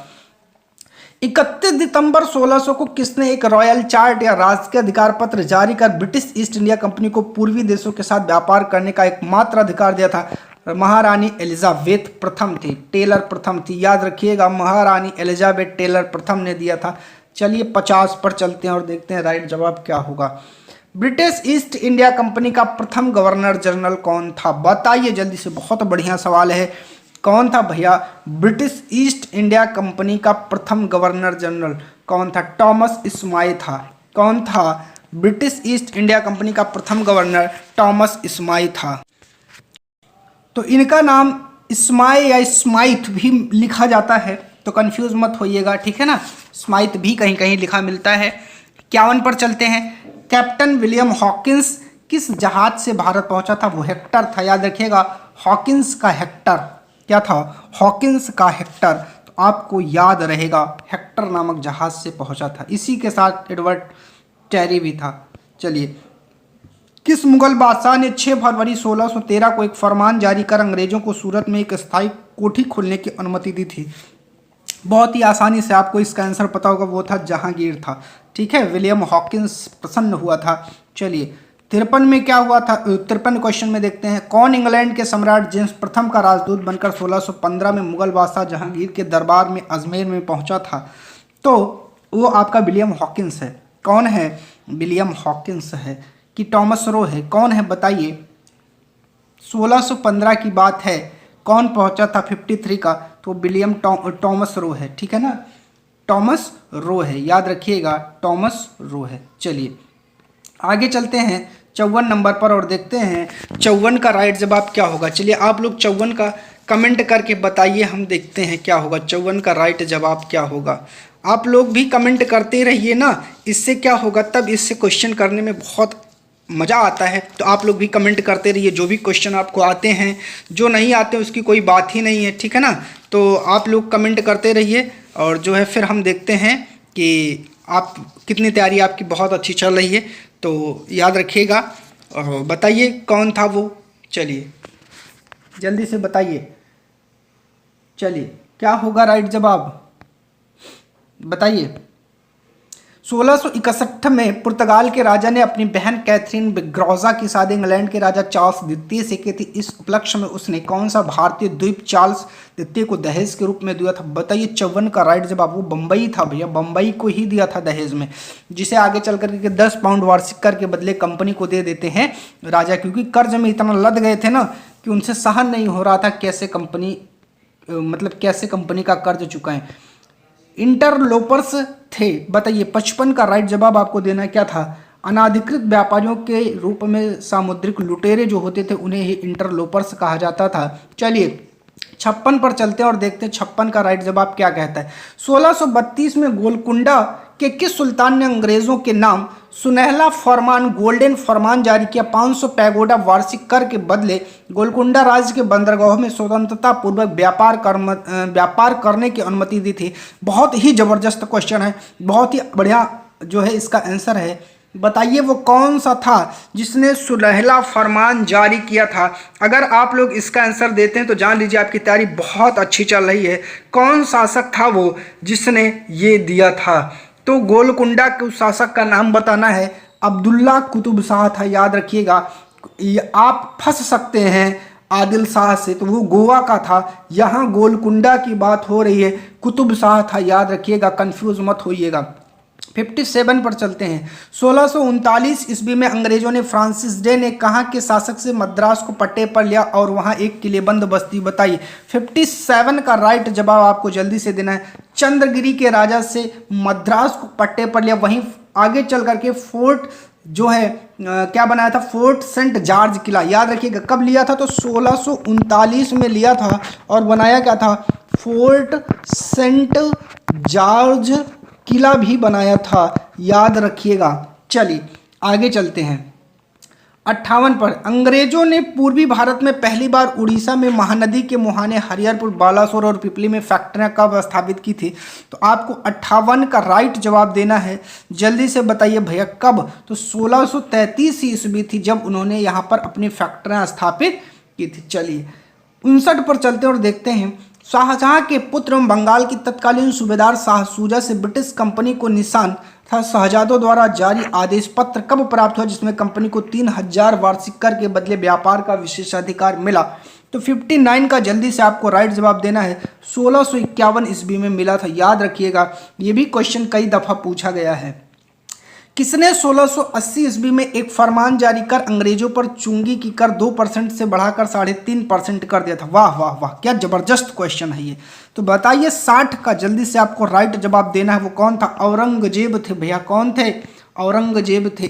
31 दिसंबर 1600 को किसने एक रॉयल चार्ट या राजकीय अधिकार पत्र जारी कर ब्रिटिश ईस्ट इंडिया कंपनी को पूर्वी देशों के साथ व्यापार करने का एकमात्र अधिकार दिया था? महारानी एलिजाबेथ प्रथम थी, टेलर प्रथम थी, याद रखिएगा, महारानी एलिजाबेथ टेलर प्रथम ने दिया था। चलिए 50 पर चलते हैं और देखते हैं राइट जवाब क्या होगा। ब्रिटिश ईस्ट इंडिया कंपनी का प्रथम गवर्नर जनरल कौन था? बताइए जल्दी से, बहुत बढ़िया सवाल है। कौन था भैया ब्रिटिश ईस्ट इंडिया कंपनी का प्रथम गवर्नर जनरल? कौन था? टॉमस स्माई था। कौन था ब्रिटिश ईस्ट इंडिया कंपनी का प्रथम गवर्नर? टॉमस स्माई था। तो इनका नाम स्माई या स्माइथ भी लिखा जाता है, तो कंफ्यूज मत होइएगा, ठीक है ना। स्माइथ भी कहीं कहीं लिखा मिलता है। 51 पर चलते हैं। कैप्टन विलियम हॉकिंस किस जहाज से भारत पहुंचा था? वो हेक्टर था, याद रखिएगा। हॉकिंस का हेक्टर क्या था? हॉकिंस का हेक्टर, तो आपको याद रहेगा, हेक्टर नामक जहाज से पहुंचा था। इसी के साथ एडवर्ड टेरी भी था। चलिए, किस मुगल बादशाह ने 6 फरवरी 1613 को एक फरमान जारी कर अंग्रेजों को सूरत में एक स्थायी कोठी खोलने की अनुमति दी थी? बहुत ही आसानी से आपको इसका आंसर पता होगा, वो था जहांगीर था, ठीक है। विलियम हॉकिंस प्रसन्न हुआ था। चलिए 53 में क्या हुआ था? 53 क्वेश्चन में देखते हैं। कौन इंग्लैंड के सम्राट जेम्स प्रथम का राजदूत बनकर 1615 में मुगल बादशाह जहांगीर के दरबार में अजमेर में पहुंचा था? तो वो आपका विलियम हॉकिंस है। कौन है? विलियम हॉकिंस है कि टॉमस रो है? कौन है बताइए। 1615 की बात है। कौन पहुंचा था 53 का? तो विलियम टॉमस रो है, ठीक है ना। टॉमस रो है, याद रखिएगा, टॉमस रो है। चलिए आगे चलते हैं 54 नंबर पर और देखते हैं 54 का राइट जवाब क्या होगा। चलिए आप लोग 54 का कमेंट करके बताइए, हम देखते हैं क्या होगा। 54 का राइट जवाब क्या होगा? आप लोग भी कमेंट करते रहिए ना, इससे क्या होगा, तब इससे क्वेश्चन करने में बहुत मज़ा आता है। तो आप लोग भी कमेंट करते रहिए, जो भी क्वेश्चन आपको आते हैं, जो नहीं आते उसकी कोई बात ही नहीं है, ठीक है ना। तो आप लोग कमेंट करते रहिए और जो है फिर हम देखते हैं कि आप कितनी तैयारी आपकी बहुत अच्छी चल रही है। तो याद रखिएगा और बताइए कौन था वो। चलिए जल्दी से बताइए, चलिए क्या होगा राइट जवाब बताइए। 1661 में पुर्तगाल के राजा ने अपनी बहन कैथरीन बिग्रोजा की शादी इंग्लैंड के राजा चार्ल्स द्वितीय से की थी। इस उपलक्ष्य में उसने कौन सा भारतीय द्वीप चार्ल्स द्वितीय को दहेज के रूप में दिया था? बताइए 54 का राइट जवाब। वो बम्बई था भैया, बम्बई को ही दिया था दहेज में, जिसे आगे चल करके 10 पाउंड वार्षिक कर के बदले कंपनी को दे देते हैं राजा, क्योंकि कर्ज में इतना लद गए थे ना कि उनसे सहन नहीं हो रहा था कैसे कंपनी, मतलब कैसे कंपनी का कर्ज चुकाएं। इंटरलोपर्स थे, बताइए 55 का राइट जवाब आपको देना क्या था? अनाधिकृत व्यापारियों के रूप में सामुद्रिक लुटेरे जो होते थे उन्हें ही इंटरलोपर्स कहा जाता था। चलिए 56 पर चलते हैं और देखते हैं 56 का राइट जवाब क्या कहता है। 1632 में गोलकुंडा के किस सुल्तान ने अंग्रेजों के नाम सुनहला फरमान गोल्डन फरमान जारी किया। 500 पैगोडा वार्षिक कर के बदले गोलकुंडा राज्य के बंदरगाहों में स्वतंत्रता पूर्वक व्यापार करने की अनुमति दी थी। बहुत ही जबरदस्त क्वेश्चन है, बहुत ही बढ़िया जो है इसका आंसर है। बताइए वो कौन सा था जिसने सुनहला फरमान जारी किया था। अगर आप लोग इसका आंसर देते हैं तो जान लीजिए आपकी तैयारी बहुत अच्छी चल रही है। कौन शासक था वो जिसने ये दिया था? तो गोलकुंडा के उस शासक का नाम बताना है। अब्दुल्ला कुतुब शाह था, याद रखिएगा। आप फंस सकते हैं आदिल शाह से, तो वो गोवा का था। यहाँ गोलकुंडा की बात हो रही है, कुतुब शाह था, याद रखिएगा, कंफ्यूज मत होइएगा। 57 पर चलते हैं। 1639 ईस्वी में अंग्रेजों ने फ्रांसिस डे ने कहाँ के शासक से मद्रास को पट्टे पर लिया और वहाँ एक किलेबंद बस्ती बताई। 57 का राइट जवाब आपको जल्दी से देना है। चंद्रगिरी के राजा से मद्रास को पट्टे पर लिया, वहीं आगे चल करके फोर्ट जो है क्या बनाया था, फोर्ट सेंट जॉर्ज किला, याद रखिएगा। कब लिया था? तो 1639 में लिया था और बनाया क्या था? फोर्ट सेंट जॉर्ज किला भी बनाया था, याद रखिएगा। चलिए आगे चलते हैं। 58 पर अंग्रेजों ने पूर्वी भारत में पहली बार उड़ीसा में महानदी के मुहाने हरिहरपुर, बालासोर और पिपली में फैक्ट्रियां कब स्थापित की थी? तो आपको 58 का राइट जवाब देना है। जल्दी से बताइए भैया कब? तो 1633 ईस्वी थी जब उन्होंने यहाँ पर अपनी फैक्ट्रियां स्थापित की थी। चलिए 59 पर चलते हैं और देखते हैं। शाहजहां के पुत्र एवं बंगाल की तत्कालीन सूबेदार शाह सूजा से ब्रिटिश कंपनी को निशान था शहजादों द्वारा जारी आदेश पत्र कब प्राप्त हुआ जिसमें कंपनी को 3000 वार्षिक कर के बदले व्यापार का विशेषाधिकार मिला? तो 59 का जल्दी से आपको राइट जवाब देना है। 1651 ईस्वी में मिला था, याद रखिएगा। ये भी क्वेश्चन कई दफा पूछा गया है। किसने 1680 ईस्वी में एक फरमान जारी कर अंग्रेजों पर चुंगी की कर 2% से बढ़ाकर 3.5% कर दिया था? वाह वाह वाह, क्या जबरदस्त क्वेश्चन है ये। तो बताइए 60 का जल्दी से आपको राइट जवाब देना है। वो कौन था? औरंगजेब थे भैया। कौन थे? औरंगजेब थे।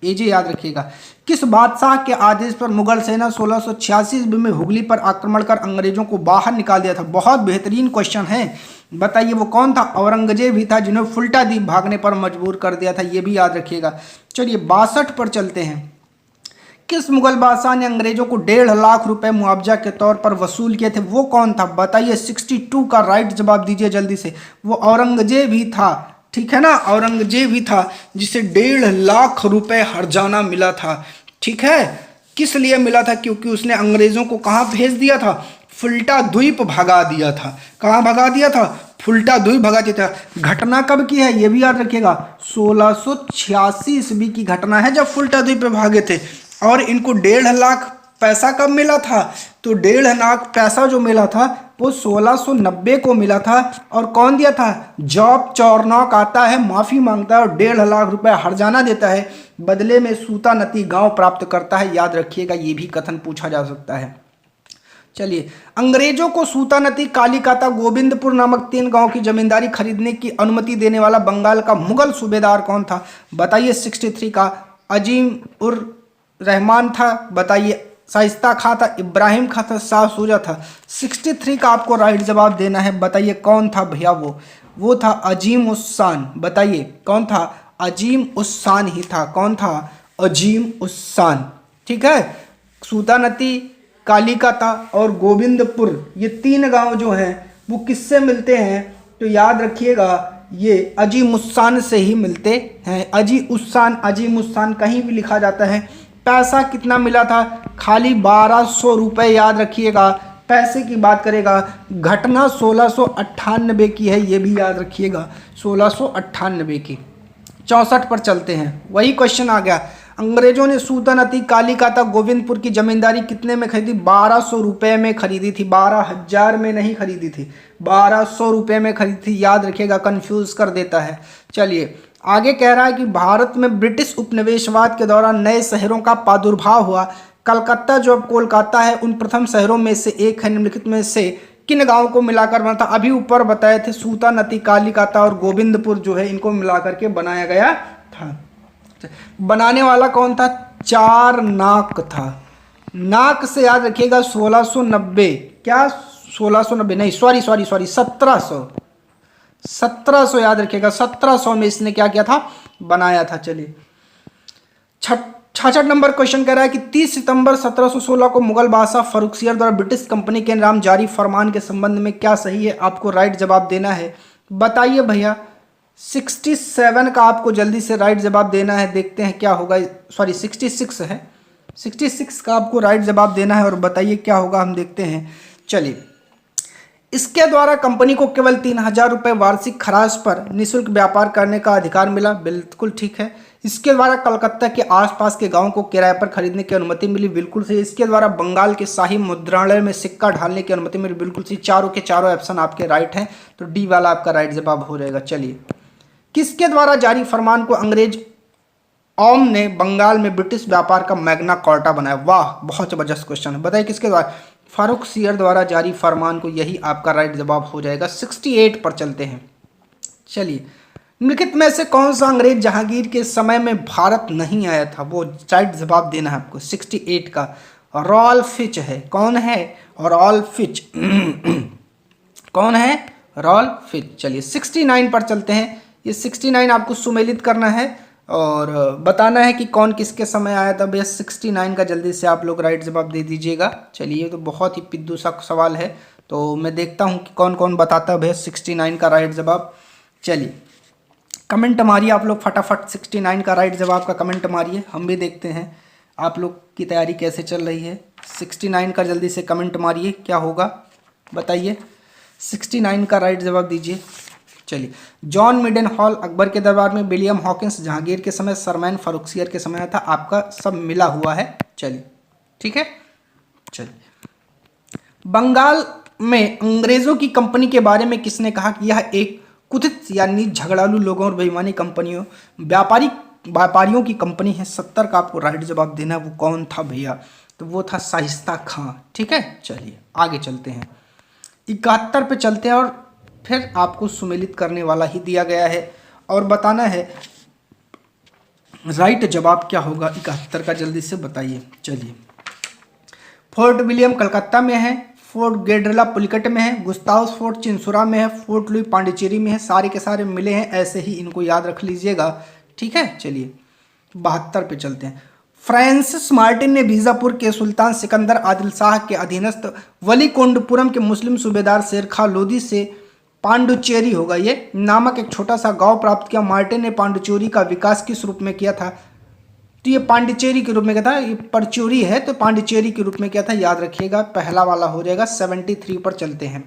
एजे याद रखिएगा। किस बादशाह के आदेश पर मुगल सेना 1686 ईस्वी में हुगली पर आक्रमण कर अंग्रेजों को बाहर निकाल दिया था? बहुत बेहतरीन क्वेश्चन है। बताइए वो कौन था? औरंगजेब ही था जिन्होंने फुल्टा द्वीप भागने पर मजबूर कर दिया था, ये भी याद रखिएगा। चलिए 62 पर चलते हैं। किस मुगल बादशाह ने अंग्रेजों को 1.5 लाख रुपए मुआवजा के तौर पर वसूल किए थे? वो कौन था? बताइए 62 का राइट जवाब दीजिए जल्दी से। वो औरंगजेब ही था, ठीक है ना। औरंगजेब ही था जिसे 1.5 लाख रुपए हर्जाना मिला था, ठीक है। किस लिए मिला था? क्योंकि उसने अंग्रेजों को कहाँ भेज दिया था? फुल्टा द्वीप भगा दिया था। कहाँ भगा दिया था? फुल्टा द्वीप भगा दिया था। घटना कब की है ये भी याद रखिएगा। 1686 ईस्वी की घटना है जब फुल्टा द्वीप पे भागे थे। और इनको 1.5 लाख पैसा कब मिला था? तो 1.5 लाख पैसा जो मिला था वो 1690 को मिला था। और कौन दिया था? जॉब चौरनौक आता है, माफी मांगता है और 1.5 लाख रुपए हर्जाना देता है। बदले में सूतानती गांव प्राप्त करता है, याद रखिएगा। ये भी कथन पूछा जा सकता है। चलिए अंग्रेजों को सूतानती, कालीकाता, गोविंदपुर नामक 3 गांव की जमींदारी खरीदने की अनुमति देने वाला बंगाल का मुगल सूबेदार कौन था? बताइए 63 का अजीम उर रहमान था। बताइए शाइस्ता खां था, इब्राहिम खां था, शाह सूजा था। 63 का आपको राइट जवाब देना है। बताइए कौन था भैया? वो था अजीम उस शान। बताइए कौन था? अजीम उस शान ही था। कौन था? अजीम उस शान, ठीक है। सूतानती, कालीकाता और गोविंदपुर ये 3 गांव जो हैं वो किससे मिलते हैं? तो याद रखिएगा ये अजीम उस शान से ही मिलते हैं। अजीम उस शान कहीं भी लिखा जाता है। पैसा कितना मिला था? खाली 1200 रुपये, याद रखिएगा। पैसे की बात करेगा, घटना 1698 की है, ये भी याद रखिएगा, 1698 की। 64 पर चलते हैं। वही क्वेश्चन आ गया। अंग्रेजों ने सूतानती, कालीकाता, गोविंदपुर की जमींदारी कितने में खरीदी? 1200 रुपये में खरीदी थी। 12,000 में नहीं खरीदी थी, 1200 रुपये में खरीदी थी, याद रखिएगा, कंफ्यूज कर देता है। चलिए आगे कह रहा है कि भारत में ब्रिटिश उपनिवेशवाद के दौरान नए शहरों का प्रादुर्भाव हुआ। कलकत्ता जो अब कोलकाता है उन प्रथम शहरों में से एक है। निम्नलिखित में से किन गांवों को मिलाकर बना था? अभी ऊपर बताए थे सूतानती, कालीकाता और गोविंदपुर जो है इनको मिलाकर के बनाया गया था। बनाने वाला कौन था? 4 नाक था। नाक से याद रखिएगा 1690, क्या 1690 नहीं, सॉरी 1700 याद रखिएगा। 1700 में इसने क्या किया था? बनाया था। चलिए 66 नंबर क्वेश्चन कह रहा है कि 30 सितंबर 1716 को मुगल बादशाह फर्रुखसियर द्वारा ब्रिटिश कंपनी के नाम जारी फरमान के संबंध में क्या सही है? आपको राइट जवाब देना है। बताइए भैया। 67 का आपको जल्दी से राइट जवाब देना है। देखते हैं क्या होगा। सॉरी 66 है। 66 का आपको राइट जवाब देना है और बताइए क्या होगा, हम देखते हैं। चलिए, इसके द्वारा कंपनी को केवल 3000 रुपये वार्षिक खराज पर निःशुल्क व्यापार करने का अधिकार मिला। बिल्कुल ठीक है। इसके द्वारा कलकत्ता के आसपास के गांवों को किराए पर खरीदने की अनुमति मिली। बिल्कुल सही। इसके द्वारा बंगाल के शाही मुद्रालय में सिक्का ढालने की अनुमति मिली। बिल्कुल सही। चारों के चारों ऑप्शन आपके राइट हैं, तो डी वाला आपका राइट जवाब हो जाएगा। चलिए, किसके द्वारा जारी फरमान को अंग्रेज ओम ने बंगाल में ब्रिटिश व्यापार का मैग्ना कार्टा बनाया? वाह, बहुत जबरदस्त क्वेश्चन है। बताइए किसके द्वारा? फर्रुखसियर द्वारा जारी फरमान को, यही आपका राइट जवाब हो जाएगा। 68 पर चलते हैं। चलिए, निम्नलिखित में से कौन सा अंग्रेज जहांगीर के समय में भारत नहीं आया था? वो राइट जवाब देना है आपको। 68 का रॉल्फ फिच है। कौन है? Ralph Fitch. कौन है? Ralph Fitch. चलिए 69 पर चलते हैं। ये 69 आपको सुमेलित करना है और बताना है कि कौन किसके समय आया था। भैया 69 का जल्दी से आप लोग राइट जवाब दे दीजिएगा। चलिए, ये तो बहुत ही पिद्दू सा सवाल है, तो मैं देखता हूँ कि कौन कौन बताता है भैया 69 का राइट जवाब। चलिए, कमेंट मारिए आप लोग फटाफट। 69 का राइट जवाब का कमेंट मारिए, हम भी देखते हैं आप लोग की तैयारी कैसे चल रही है। 69 का जल्दी से कमेंट मारिए, क्या होगा बताइए। 69 का राइट जवाब दीजिए। चलिए, जॉन मिडन हॉल अकबर के दरबार में, विलियम हॉकिंस जहांगीर के समय, सरमैन फर्रुखसियर के समय था। आपका सब मिला हुआ है। चलिए ठीक है। चलिए, बंगाल में अंग्रेजों की कंपनी के बारे में किसने कहा कि यह एक कुत्सित यानी झगड़ालू लोगों और बेईमानी कंपनियों व्यापारियों की कंपनी है? 70 का आपको राइट जवाब देना है। वो कौन था भैया? तो वो था शाइस्ता खां। ठीक है। चलिए आगे चलते हैं। 71 पे चलते हैं और फिर आपको सुमेलित करने वाला ही दिया गया है और बताना है राइट जवाब क्या होगा 71 का, जल्दी से बताइए। चलिए, फोर्ट विलियम कलकत्ता में है, फोर्ट गेड्रेला पुलिकट में है, गुस्ताव्स फोर्ट चिंसुरा में है, फोर्ट लुई पांडिचेरी में है। सारे के सारे मिले हैं, ऐसे ही इनको याद रख लीजिएगा। ठीक है। चलिए 72 पे चलते हैं। फ्रांसिस मार्टिन ने बीजापुर के सुल्तान सिकंदर आदिल शाह के अधीनस्थ वलीकोंडपुरम के मुस्लिम सूबेदार शेर खां लोदी से पांडुचेरी होगा ये नामक एक छोटा सा गांव प्राप्त किया। मार्टिन ने पांडुचेरी का विकास किस रूप में किया था? तो ये पांडिचेरी के रूप में क्या था? ये परचूरी है, तो पांडिचेरी के रूप में क्या था? याद रखिएगा, पहला वाला हो जाएगा। 73 पर चलते हैं।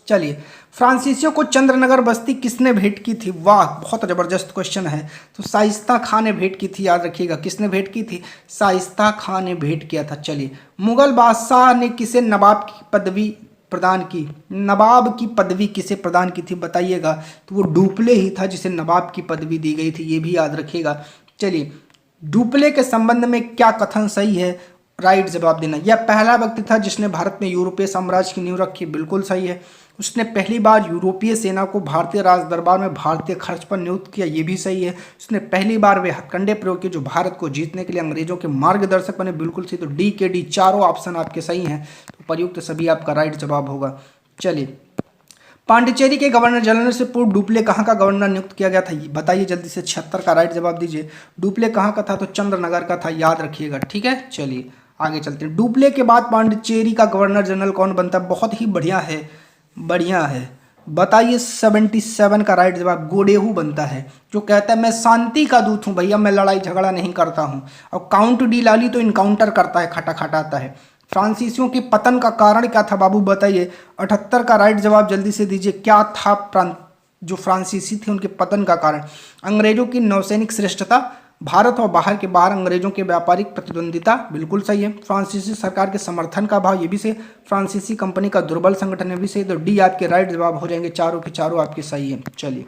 चलिए, फ्रांसीसियों को चंद्रनगर बस्ती किसने भेंट की थी? वाह, बहुत जबरदस्त क्वेश्चन है। तो शाइस्ता खां ने भेंट की थी, याद रखिएगा। किसने भेंट की थी? शाइस्ता खां ने भेंट किया था। चलिए, मुगल बादशाह ने किसे नवाब की पदवी प्रदान की? नवाब की पदवी किसे प्रदान की थी बताइएगा। तो वो डुप्ले ही था जिसे नवाब की पदवी दी गई थी, ये भी याद रखिएगा। चलिए, डुप्ले के संबंध में क्या कथन सही है? राइट जवाब देना। यह पहला व्यक्ति था जिसने भारत में यूरोपीय साम्राज्य की नींव रखी। बिल्कुल सही है। उसने पहली बार यूरोपीय सेना को भारतीय राज दरबार में भारतीय खर्च पर नियुक्त किया। ये भी सही है। उसने पहली बार वे हथकंडे प्रयोग किए जो भारत को जीतने के लिए अंग्रेजों के मार्गदर्शक बने। बिल्कुल सही। तो डी के डी चारों ऑप्शन आपके सही हैं, तो प्रयुक्त सभी आपका राइट जवाब होगा। चलिए, पांडिचेरी के गवर्नर जनरल से पूर्व डुप्ले कहाँ का गवर्नर नियुक्त किया गया था? बताइए जल्दी से। 76 का राइट जवाब दीजिए। डुप्ले कहाँ का था? तो चंद्रनगर का था, याद रखिएगा। ठीक है। चलिए आगे चलते हैं। डुप्ले के बाद पांडिचेरी का गवर्नर जनरल कौन बनता है? बहुत ही बढ़िया है, बढ़िया है। बताइए 77 का राइट जवाब गोडेहू बनता है, जो कहता है मैं शांति का दूत हूँ भैया, मैं लड़ाई झगड़ा नहीं करता हूँ। और काउंट डी लाली तो इनकाउंटर करता है, खटा खटाता है। फ्रांसीसियों के पतन का कारण क्या था बाबू बताइए। 78 का राइट जवाब जल्दी से दीजिए। क्या था जो फ्रांसीसी थे उनके पतन का कारण? अंग्रेजों की नौसैनिक श्रेष्ठता, भारत और बाहर के बाहर अंग्रेजों के व्यापारिक प्रतिद्वंदिता। बिल्कुल सही है। फ्रांसीसी सरकार के समर्थन का भाव, ये भी सही। फ्रांसीसी कंपनी का दुर्बल संगठन, ये भी सही। तो डी आपके राइट जवाब हो जाएंगे। चारों के चारों आपके सही है। चलिए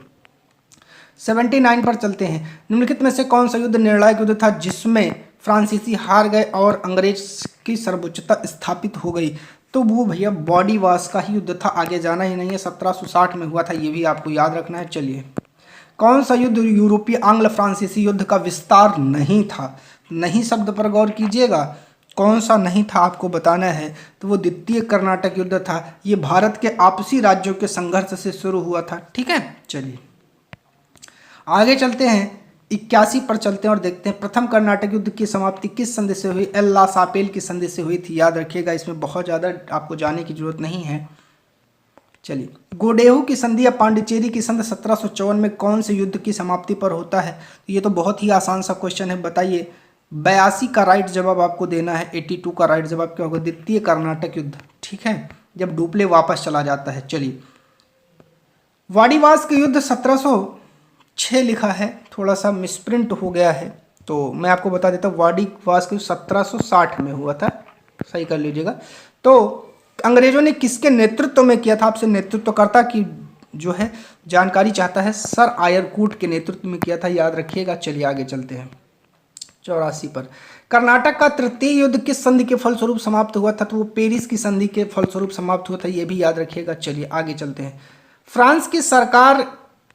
79 पर चलते हैं। निम्नलिखित में से कौन सा युद्ध निर्णायक युद्ध था जिसमें फ्रांसीसी हार गए और अंग्रेज की सर्वोच्चता स्थापित हो गई? तो वो भैया बॉडी वाश का ही युद्ध था, आगे जाना ही नहीं है। 1760 में हुआ था, ये भी आपको याद रखना है। चलिए, कौन सा युद्ध यूरोपीय आंग्ल फ्रांसीसी युद्ध का विस्तार नहीं था? नहीं शब्द पर गौर कीजिएगा, कौन सा नहीं था आपको बताना है। तो वो द्वितीय कर्नाटक युद्ध था। ये भारत के आपसी राज्यों के संघर्ष से शुरू हुआ था। ठीक है। चलिए आगे चलते हैं। 81 पर चलते हैं और देखते हैं प्रथम कर्नाटक युद्ध की समाप्ति किस संधि से हुई? एल्ला सापेल की संधि से हुई थी, याद रखिएगा, इसमें बहुत ज़्यादा आपको जाने की जरूरत नहीं है। चलिए, गोडेहू की संधि या पांडिचेरी की संधि 1754 में कौन से युद्ध की समाप्ति पर होता है? ये तो बहुत ही आसान सा क्वेश्चन है, बताइए। 82 का राइट जवाब आपको देना है। 82 का राइट जवाब क्या होगा? द्वितीय कर्नाटक युद्ध, ठीक है, जब डुप्ले वापस चला जाता है। चलिए, वाड़ीवास के युद्ध 1706 लिखा है, थोड़ा सा मिसप्रिंट हो गया है, तो मैं आपको बता देता हूँ वाड़ीवास के 1760 में हुआ था, सही कर लीजिएगा। तो अंग्रेजों ने किसके नेतृत्व में किया था? आपसे नेतृत्वकर्ता की जो है जानकारी चाहता है, सर आयरकूट के नेतृत्व में किया था, याद रखिएगा। चलिए आगे चलते हैं। 84 पर कर्नाटक का तृतीय युद्ध किस संधि के फलस्वरूप समाप्त हुआ था? तो वो पेरिस की संधि के फलस्वरूप समाप्त हुआ था, ये भी याद रखिएगा। चलिए आगे चलते हैं। फ्रांस की सरकार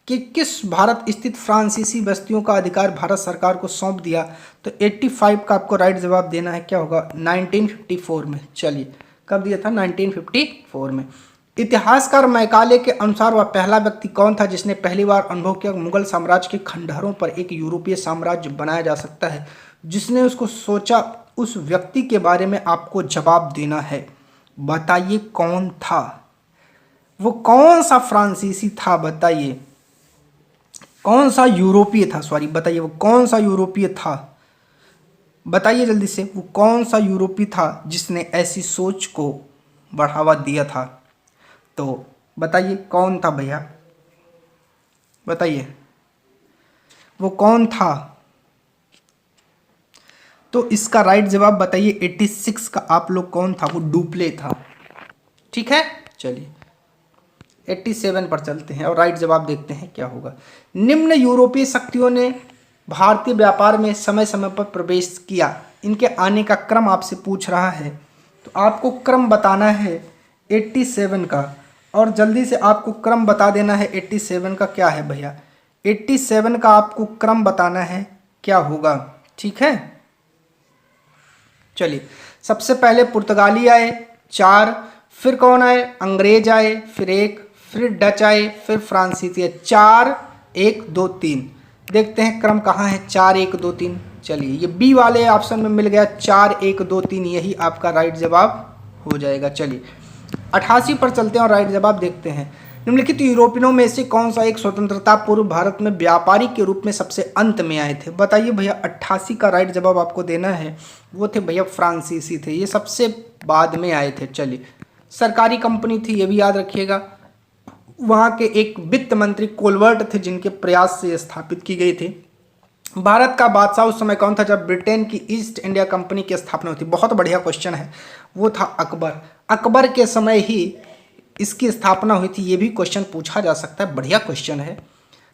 कि किस भारत स्थित फ्रांसीसी बस्तियों का अधिकार भारत सरकार को सौंप दिया? तो 85 का आपको राइट जवाब देना है, क्या होगा? 1954 में। चलिए, कब दिया था? 1954 में। इतिहासकार मैकाले के अनुसार वह पहला व्यक्ति कौन था जिसने पहली बार अनुभव किया मुगल साम्राज्य के खंडहरों पर एक यूरोपीय साम्राज्य बनाया जा सकता है? जिसने उसको सोचा, उस व्यक्ति के बारे में आपको जवाब देना है। बताइए कौन था वो? कौन सा फ्रांसीसी था? बताइए कौन सा यूरोपीय था, सॉरी, बताइए वो कौन सा यूरोपीय था? बताइए जल्दी से, वो कौन सा यूरोपीय था जिसने ऐसी सोच को बढ़ावा दिया था? तो बताइए कौन था भैया, बताइए वो कौन था? तो इसका राइट जवाब बताइए 86 का आप लोग कौन था? वो डुप्ले था, ठीक है। चलिए 87 पर चलते हैं और राइट जवाब देखते हैं क्या होगा। निम्न यूरोपीय शक्तियों ने भारतीय व्यापार में समय समय पर प्रवेश किया, इनके आने का क्रम आपसे पूछ रहा है, तो आपको क्रम बताना है 87 का, और जल्दी से आपको क्रम बता देना है 87 का क्या है भैया। 87 का आपको क्रम बताना है क्या होगा, ठीक है। चलिए, सबसे पहले पुर्तगाली आए 4, फिर कौन आए? अंग्रेज आए, फिर 1, फिर डच आए, फिर फ्रांसीसी आए। 4 1 2 3। देखते हैं क्रम कहाँ है? 4 1 2 3। चलिए, ये बी वाले ऑप्शन में मिल गया 4 1 2 3, यही आपका राइट जवाब हो जाएगा। चलिए 88 पर चलते हैं और राइट जवाब देखते हैं। निम्नलिखित यूरोपियनों में से कौन सा एक स्वतंत्रता पूर्व भारत में व्यापारी के रूप में सबसे अंत में आए थे? बताइए भैया। 88 का राइट जवाब आपको देना है, वो थे भैया फ्रांसीसी थे, ये सबसे बाद में आए थे। चलिए, सरकारी कंपनी थी, ये भी याद रखिएगा। वहाँ के एक वित्त मंत्री कोलवर्ट थे जिनके प्रयास से स्थापित की गई थी। भारत का बादशाह उस समय कौन था जब ब्रिटेन की ईस्ट इंडिया कंपनी की स्थापना हुई थी? बहुत बढ़िया क्वेश्चन है, वो था अकबर। अकबर के समय ही इसकी स्थापना हुई थी, ये भी क्वेश्चन पूछा जा सकता है, बढ़िया क्वेश्चन है।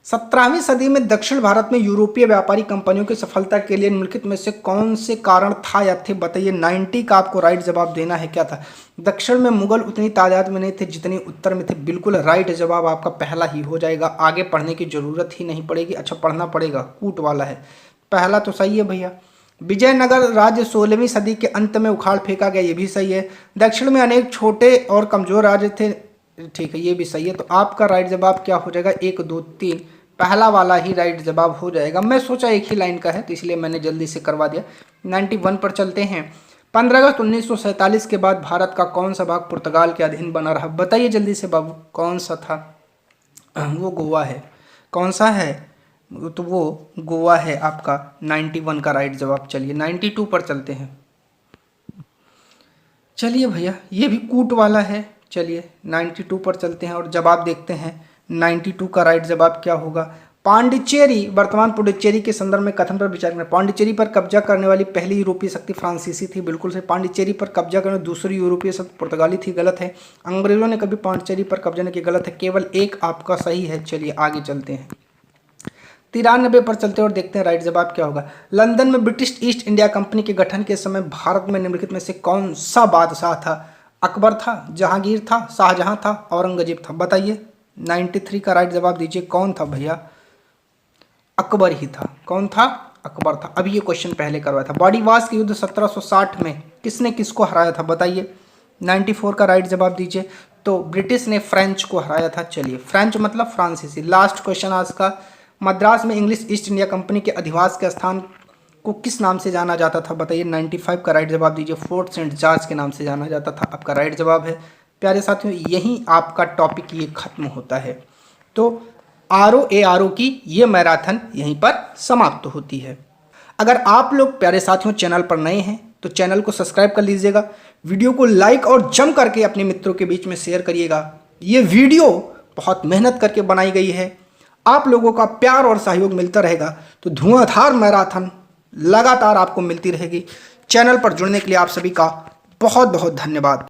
17वीं सदी में दक्षिण भारत में यूरोपीय व्यापारी कंपनियों की सफलता के लिए निम्नलिखित में से कौन से कारण था या थे? बताइए। 90 का आपको राइट जवाब देना है, क्या था? दक्षिण में मुगल उतनी तादाद में नहीं थे जितनी उत्तर में थे। बिल्कुल राइट जवाब आपका पहला ही हो जाएगा, आगे पढ़ने की जरूरत ही नहीं पड़ेगी। अच्छा, पढ़ना पड़ेगा, कूट वाला है। पहला तो सही है भैया। विजयनगर राज्य 16वीं सदी के अंत में उखाड़ फेंका गया, ये भी सही है। दक्षिण में अनेक छोटे और कमजोर राज्य थे, ठीक है, ये भी सही है। तो आपका राइट जवाब क्या हो जाएगा? 1 2 3, पहला वाला ही राइट जवाब हो जाएगा। मैं सोचा एक ही लाइन का है तो इसलिए मैंने जल्दी से करवा दिया। 91 पर चलते हैं। 15 अगस्त 1947 के बाद भारत का कौन सा भाग पुर्तगाल के अधीन बना रहा? बताइए जल्दी से बाबू, कौन सा था? वो गोवा है। कौन सा है? तो वो गोवा है आपका 91 का राइट जवाब। चलिए 92 पर चलते हैं। चलिए भैया, ये भी कूट वाला है। चलिए 92 पर चलते हैं और जवाब देखते हैं। 92 का राइट जवाब क्या होगा? पांडिचेरी वर्तमान पुडुचेरी के संदर्भ में कथन पर विचार करें। पांडिचेरी पर कब्जा करने वाली पहली यूरोपीय शक्ति फ्रांसीसी थी, बिल्कुल से। पांडिचेरी पर कब्जा करने दूसरी यूरोपीय शक्ति पुर्तगाली थी, गलत है। अंग्रेजों ने कभी पांडिचेरी पर कब्जा नहीं किया, गलत है। केवल एक आपका सही है। चलिए आगे चलते हैं। 93 पर चलते हैं और देखते हैं राइट जवाब क्या होगा। लंदन में ब्रिटिश ईस्ट इंडिया कंपनी के गठन के समय भारत में निम्नलिखित में से कौन सा बादशाह था? अकबर था, जहांगीर था, शाहजहां था, औरंगजेब था? बताइए। 93 का राइट जवाब दीजिए, कौन था भैया? अकबर ही था। कौन था? अकबर था। अभी ये क्वेश्चन पहले करवाया था। वाड़ीवास के युद्ध 1760 में किसने किसको हराया था? बताइए। 94 का राइट जवाब दीजिए। तो ब्रिटिश ने फ्रेंच को हराया था। चलिए, फ्रेंच मतलब फ्रांसीसी। लास्ट क्वेश्चन आज का, मद्रास में इंग्लिश ईस्ट इंडिया कंपनी के अधिवास के स्थान को किस नाम से जाना जाता था? बताइए। 95 का राइट जवाब दीजिए। फोर्ट सेंट जॉर्ज के नाम से जाना जाता था, आपका राइट जवाब है। प्यारे साथियों, यही आपका टॉपिक ये खत्म होता है। तो ROARO की ये मैराथन यहीं पर समाप्त होती है। अगर आप लोग प्यारे साथियों चैनल पर नए हैं तो चैनल को सब्सक्राइब कर लीजिएगा, वीडियो को लाइक और जम करके अपने मित्रों के बीच में शेयर करिएगा। ये वीडियो बहुत मेहनत करके बनाई गई है, आप लोगों का प्यार और सहयोग मिलता रहेगा तो धुआंधार मैराथन लगातार आपको मिलती रहेगी। चैनल पर जुड़ने के लिए आप सभी का बहुत बहुत धन्यवाद।